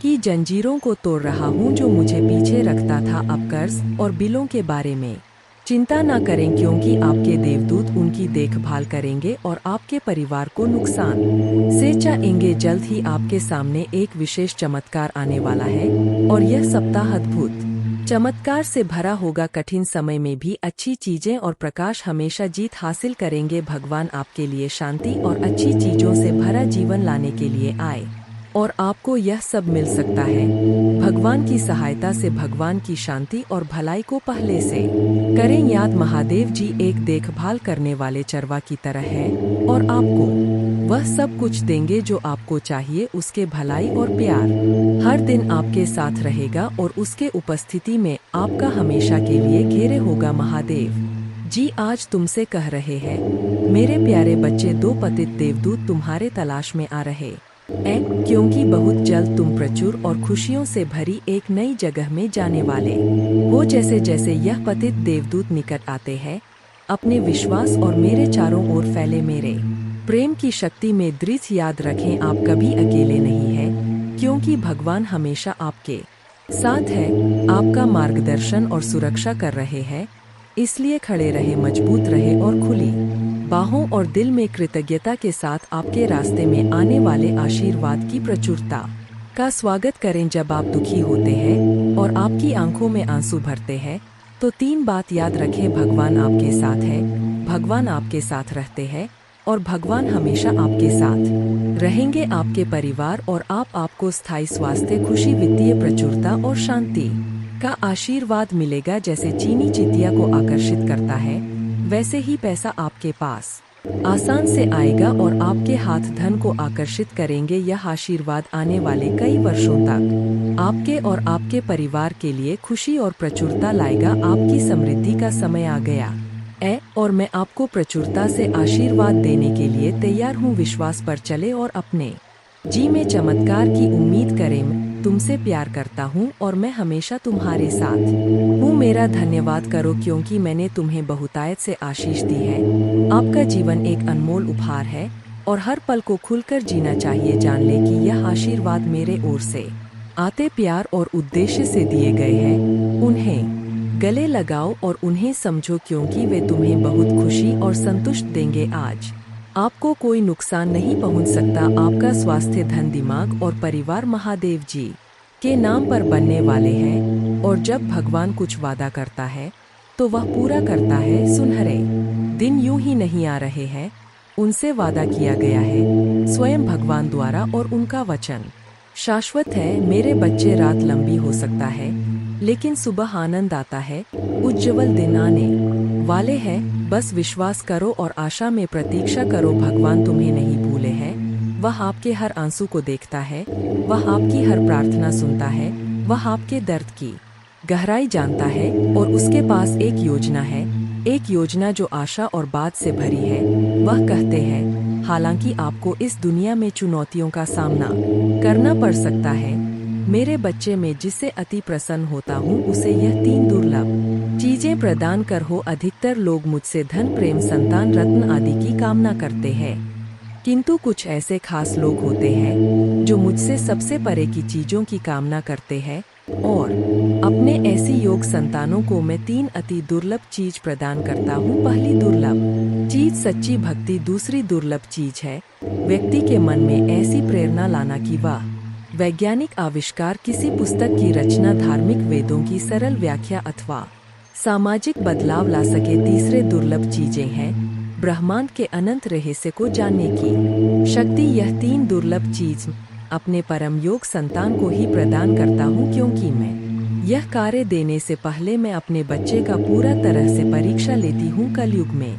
की जंजीरों को तोड़ रहा हूँ जो मुझे पीछे रखता था। अब कर्ज और बिलों के बारे में चिंता न करें, क्योंकि आपके देवदूत उनकी देखभाल करेंगे और आपके परिवार को नुकसान से बचाएंगे। जल्द ही आपके सामने एक विशेष चमत्कार आने वाला है और यह सप्ताह अद्भुत चमत्कार से भरा होगा। कठिन समय में भी अच्छी चीजें और प्रकाश हमेशा जीत हासिल करेंगे। भगवान आपके लिए शांति और अच्छी चीजों से भरा जीवन लाने के लिए आए और आपको यह सब मिल सकता है। भगवान की सहायता से भगवान की शांति और भलाई को पहले से करें याद। महादेव जी एक देखभाल करने वाले चरवा की तरह है और आपको वह सब कुछ देंगे जो आपको चाहिए। उसके भलाई और प्यार हर दिन आपके साथ रहेगा और उसके उपस्थिति में आपका हमेशा के लिए घेरे होगा। महादेव जी आज तुमसे कह रहे हैं, मेरे प्यारे बच्चे, दो पतित देवदूत तुम्हारे तलाश में आ रहे हैं, क्योंकि बहुत जल्द तुम प्रचुर और खुशियों से भरी एक नई जगह में जाने वाले हो। जैसे जैसे यह पतित देवदूत निकट आते हैं, अपने विश्वास और मेरे चारों ओर फैले मेरे प्रेम की शक्ति में दृढ़ याद रखें, आप कभी अकेले नहीं हैं, क्योंकि भगवान हमेशा आपके साथ है, आपका मार्गदर्शन और सुरक्षा कर रहे हैं। इसलिए खड़े रहे, मजबूत रहे और खुली बाहों और दिल में कृतज्ञता के साथ आपके रास्ते में आने वाले आशीर्वाद की प्रचुरता का स्वागत करें। जब आप दुखी होते हैं और आपकी आंखों में आंसू भरते हैं, तो तीन बात याद रखें, भगवान आपके साथ है, भगवान आपके साथ रहते हैं और भगवान हमेशा आपके साथ रहेंगे। आपके परिवार और आपको स्थायी स्वास्थ्य, खुशी, वित्तीय प्रचुरता और शांति का आशीर्वाद मिलेगा। जैसे चीनी चितिया को आकर्षित करता है, वैसे ही पैसा आपके पास आसान से आएगा और आपके हाथ धन को आकर्षित करेंगे। यह आशीर्वाद आने वाले कई वर्षों तक आपके और आपके परिवार के लिए खुशी और प्रचुरता लाएगा। आपकी समृद्धि का समय आ गया और मैं आपको प्रचुरता से आशीर्वाद देने के लिए तैयार हूँ। विश्वास पर चले और अपने जी में चमत्कार की उम्मीद करें। मैं तुमसे प्यार करता हूँ और मैं हमेशा तुम्हारे साथ हूँ। मेरा धन्यवाद करो, क्योंकि मैंने तुम्हें बहुतायत से आशीष दी है। आपका जीवन एक अनमोल उपहार है और हर पल को खुलकर जीना चाहिए। जान ले कि यह आशीर्वाद मेरे ओर से आते प्यार और उद्देश्य से दिए गए हैं। उन्हें गले लगाओ और उन्हें समझो, क्योंकि वे तुम्हें बहुत खुशी और संतुष्ट देंगे। आज आपको कोई नुकसान नहीं पहुंच सकता। आपका स्वास्थ्य, धन, दिमाग और परिवार महादेव जी के नाम पर बनने वाले हैं और जब भगवान कुछ वादा करता है तो वह पूरा करता है। सुनहरे दिन यूं ही नहीं आ रहे हैं, उनसे वादा किया गया है स्वयं भगवान द्वारा और उनका वचन शाश्वत है। मेरे बच्चे, रात लंबी हो सकता है, लेकिन सुबह आनंद आता है। उज्जवल दिन आने वाले हैं, बस विश्वास करो और आशा में प्रतीक्षा करो। भगवान तुम्हें नहीं भूले हैं, वह आपके हर आंसू को देखता है, वह आपकी हर प्रार्थना सुनता है, वह आपके दर्द की गहराई जानता है और उसके पास एक योजना है, एक योजना जो आशा और बात से भरी है। वह कहते हैं, हालांकि आपको इस दुनिया में चुनौतियों का सामना करना पड़ सकता है, मेरे बच्चे, में जिससे अति प्रसन्न होता हूँ उसे यह तीन दुर्लभ चीजें प्रदान कर हो। अधिकतर लोग मुझसे धन, प्रेम, संतान, रत्न आदि की कामना करते हैं, किंतु कुछ ऐसे खास लोग होते हैं जो मुझसे सबसे परे की चीजों की कामना करते हैं और अपने ऐसी योग संतानों को मैं तीन अति दुर्लभ चीज प्रदान करता हूँ। पहली दुर्लभ चीज सच्ची भक्ति। दूसरी दुर्लभ चीज है व्यक्ति के मन में ऐसी प्रेरणा लाना कि वह वैज्ञानिक आविष्कार, किसी पुस्तक की रचना, धार्मिक वेदों की सरल व्याख्या अथवा सामाजिक बदलाव ला सके। तीसरे दुर्लभ चीजें हैं ब्रह्मांड के अनंत रहस्य को जानने की शक्ति। यह तीन दुर्लभ चीज अपने परम योग संतान को ही प्रदान करता हूँ, क्योंकि मैं यह कार्य देने से पहले मैं अपने बच्चे का पूरा तरह से परीक्षा लेती हूँ। कलयुग में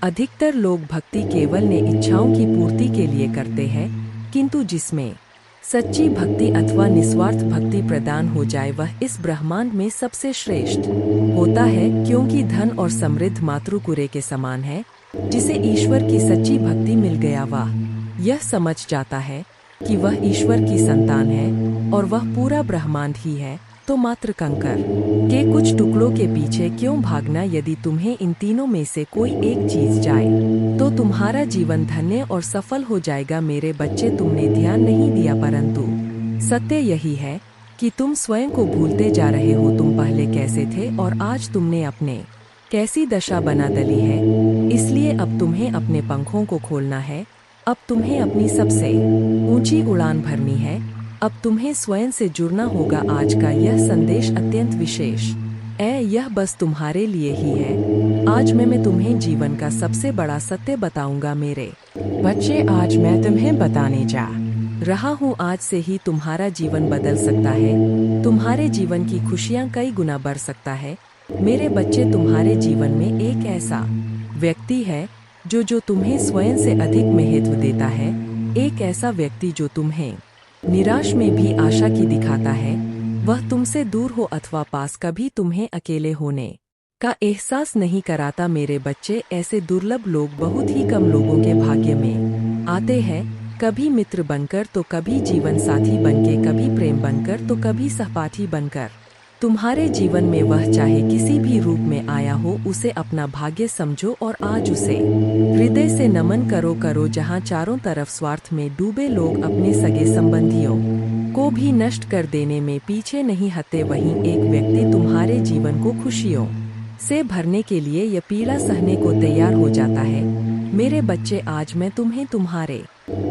अधिकतर लोग भक्ति केवल ने इच्छाओं की पूर्ति के लिए करते हैं, किंतु जिसमें सच्ची भक्ति अथवा निस्वार्थ भक्ति प्रदान हो जाए वह इस ब्रह्मांड में सबसे श्रेष्ठ होता है, क्योंकि धन और समृद्ध मातृकुरे के समान है। जिसे ईश्वर की सच्ची भक्ति मिल गया वह यह समझ जाता है कि वह ईश्वर की संतान है और वह पूरा ब्रह्मांड ही है। तो मात्र कंकर के कुछ टुकड़ों के पीछे क्यों भागना। यदि तुम्हें इन तीनों में से कोई एक चीज जाए तो तुम्हारा जीवन धन्य और सफल हो जाएगा। मेरे बच्चे, तुमने ध्यान नहीं दिया, परंतु सत्य यही है कि तुम स्वयं को भूलते जा रहे हो। तुम पहले कैसे थे और आज तुमने अपने कैसी दशा बना डाली है। इसलिए अब तुम्हें अपने पंखों को खोलना है। अब तुम्हें अपनी सबसे ऊंची उड़ान भरनी है। अब तुम्हें स्वयं से जुड़ना होगा। आज का यह संदेश अत्यंत विशेष है। यह बस तुम्हारे लिए ही है। आज मैं तुम्हें जीवन का सबसे बड़ा सत्य बताऊंगा। मेरे बच्चे, आज मैं तुम्हें बताने जा रहा हूँ। आज से ही तुम्हारा जीवन बदल सकता है। तुम्हारे जीवन की खुशियाँ कई गुना बढ़ सकता है। मेरे बच्चे, तुम्हारे जीवन में एक ऐसा व्यक्ति है जो तुम्हें स्वयं से अधिक महत्व देता है। एक ऐसा व्यक्ति जो तुम्हें निराश में भी आशा की दिखाता है। वह तुमसे दूर हो अथवा पास, कभी तुम्हें अकेले होने का एहसास नहीं कराता। मेरे बच्चे, ऐसे दुर्लभ लोग बहुत ही कम लोगों के भाग्य में आते हैं। कभी मित्र बनकर तो कभी जीवन साथी बनके, कभी प्रेम बनकर तो कभी सहपाठी बनकर। तुम्हारे जीवन में वह चाहे किसी भी रूप में आया हो, उसे अपना भाग्य समझो और आज उसे हृदय से नमन करो। जहाँ चारों तरफ स्वार्थ में डूबे लोग अपने सगे संबंधियों को भी नष्ट कर देने में पीछे नहीं हटते, वहीं एक व्यक्ति तुम्हारे जीवन को खुशियों से भरने के लिए यह पीड़ा सहने को तैयार हो जाता है। मेरे बच्चे, आज मैं तुम्हें तुम्हारे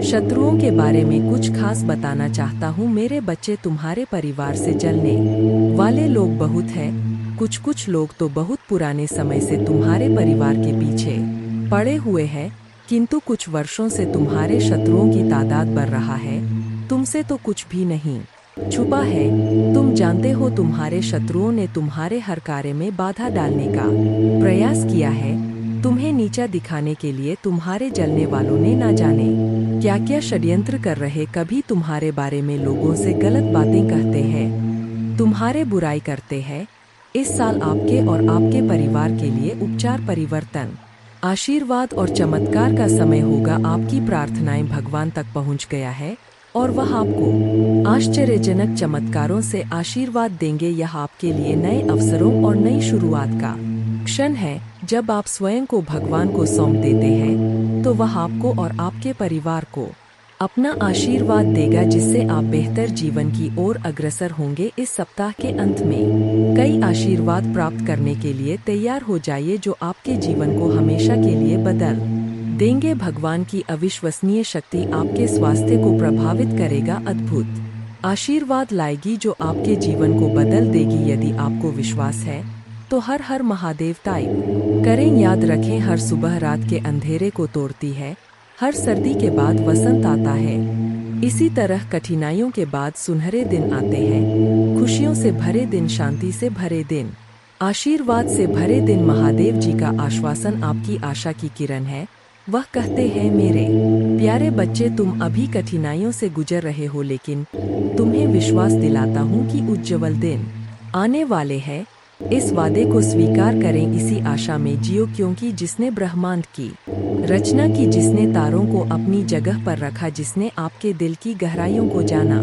शत्रुओं के बारे में कुछ खास बताना चाहता हूँ। मेरे बच्चे, तुम्हारे परिवार से जलने वाले लोग बहुत हैं। कुछ लोग तो बहुत पुराने समय से तुम्हारे परिवार के पीछे पड़े हुए हैं, किंतु कुछ वर्षों से तुम्हारे शत्रुओं की तादाद बढ़ रहा है। तुमसे तो कुछ भी नहीं छुपा है। तुम जानते हो, तुम्हारे शत्रुओं ने तुम्हारे हर कार्य में बाधा डालने का प्रयास किया है। तुम्हें नीचा दिखाने के लिए तुम्हारे जलने वालों ने ना जाने क्या क्या षड्यंत्र कर रहे। कभी तुम्हारे बारे में लोगों से गलत बातें कहते हैं, तुम्हारे बुराई करते हैं। इस साल आपके और आपके परिवार के लिए उपचार, परिवर्तन, आशीर्वाद और चमत्कार का समय होगा। आपकी प्रार्थनाएं भगवान तक पहुंच गया है और वह आपको आश्चर्यजनक चमत्कारों से आशीर्वाद देंगे। यह आपके लिए नए अवसरों और नई शुरुआत का क्षण है। जब आप स्वयं को भगवान को सौंप देते हैं तो वह आपको और आपके परिवार को अपना आशीर्वाद देगा, जिससे आप बेहतर जीवन की ओर अग्रसर होंगे। इस सप्ताह के अंत में कई आशीर्वाद प्राप्त करने के लिए तैयार हो जाइए, जो आपके जीवन को हमेशा के लिए बदल देंगे। भगवान की अविश्वसनीय शक्ति आपके स्वास्थ्य को प्रभावित करेगा, अद्भुत आशीर्वाद लाएगी जो आपके जीवन को बदल देगी। यदि आपको विश्वास है तो हर हर महादेव टाइप करें। याद रखें, हर सुबह रात के अंधेरे को तोड़ती है। हर सर्दी के बाद वसंत आता है। इसी तरह कठिनाइयों के बाद सुनहरे दिन आते हैं। खुशियों से भरे दिन, शांति से भरे दिन, आशीर्वाद से भरे दिन। महादेव जी का आश्वासन आपकी आशा की किरण है। वह कहते हैं, मेरे प्यारे बच्चे, तुम अभी कठिनाइयों से गुजर रहे हो, लेकिन तुम्हें विश्वास दिलाता हूँ कि उज्ज्वल दिन आने वाले हैं। इस वादे को स्वीकार करें, इसी आशा में जियो, क्योंकि जिसने ब्रह्मांड की रचना की, जिसने तारों को अपनी जगह पर रखा, जिसने आपके दिल की गहराइयों को जाना,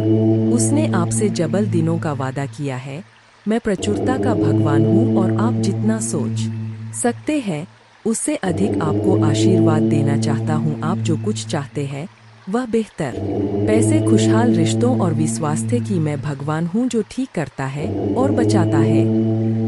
उसने आपसे जबल दिनों का वादा किया है। मैं प्रचुरता का भगवान हूँ और आप जितना सोच सकते हैं उससे अधिक आपको आशीर्वाद देना चाहता हूँ। आप जो कुछ चाहते हैं वह बेहतर पैसे, खुशहाल रिश्तों और विश्वास की मैं भगवान हूँ जो ठीक करता है और बचाता है,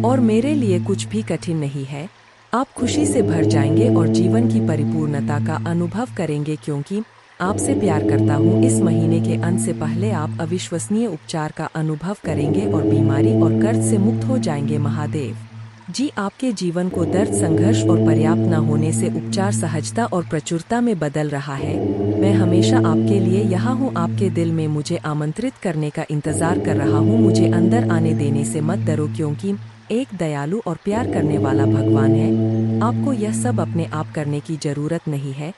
और मेरे लिए कुछ भी कठिन नहीं है। आप खुशी से भर जाएंगे और जीवन की परिपूर्णता का अनुभव करेंगे, क्योंकि आपसे प्यार करता हूँ। इस महीने के अंत से पहले आप अविश्वसनीय उपचार का अनुभव करेंगे और बीमारी और कर्ज से मुक्त हो जाएंगे। महादेव जी आपके जीवन को दर्द, संघर्ष और पर्याप्त न होने से उपचार, सहजता और प्रचुरता में बदल रहा है। मैं हमेशा आपके लिए यहाँ हूँ। आपके दिल में मुझे आमंत्रित करने का इंतजार कर रहा हूँ। मुझे अंदर आने देने से मत डरो, क्योंकि एक दयालु और प्यार करने वाला भगवान है। आपको यह सब अपने आप करने की जरूरत नहीं है।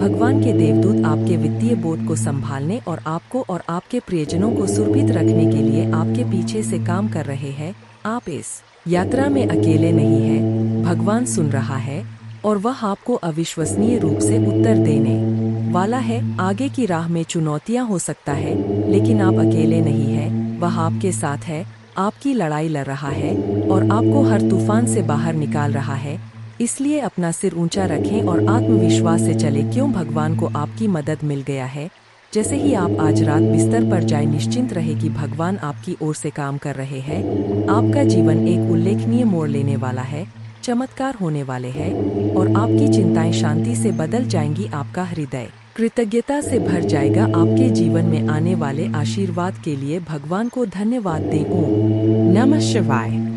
भगवान के देवदूत आपके वित्तीय बोझ को संभालने और आपको और आपके प्रियजनों को सुरक्षित रखने के लिए आपके पीछे से काम कर रहे हैं। आप इस यात्रा में अकेले नहीं हैं। भगवान सुन रहा है और वह आपको अविश्वसनीय रूप से उत्तर देने वाला है। आगे की राह में चुनौतियां हो सकता है, लेकिन आप अकेले नहीं हैं। वह आपके साथ है, आपकी लड़ाई लड़ रहा है और आपको हर तूफान से बाहर निकाल रहा है। इसलिए अपना सिर ऊंचा रखें और आत्मविश्वास से चले, क्यों भगवान को आपकी मदद मिल गया है। जैसे ही आप आज रात बिस्तर पर जाए, निश्चिंत रहे कि भगवान आपकी ओर से काम कर रहे हैं। आपका जीवन एक उल्लेखनीय मोड़ लेने वाला है, चमत्कार होने वाले हैं और आपकी चिंताएं शांति से बदल जाएंगी। आपका हृदय कृतज्ञता से भर जाएगा। आपके जीवन में आने वाले आशीर्वाद के लिए भगवान को धन्यवाद दें। ओम नमः शिवाय।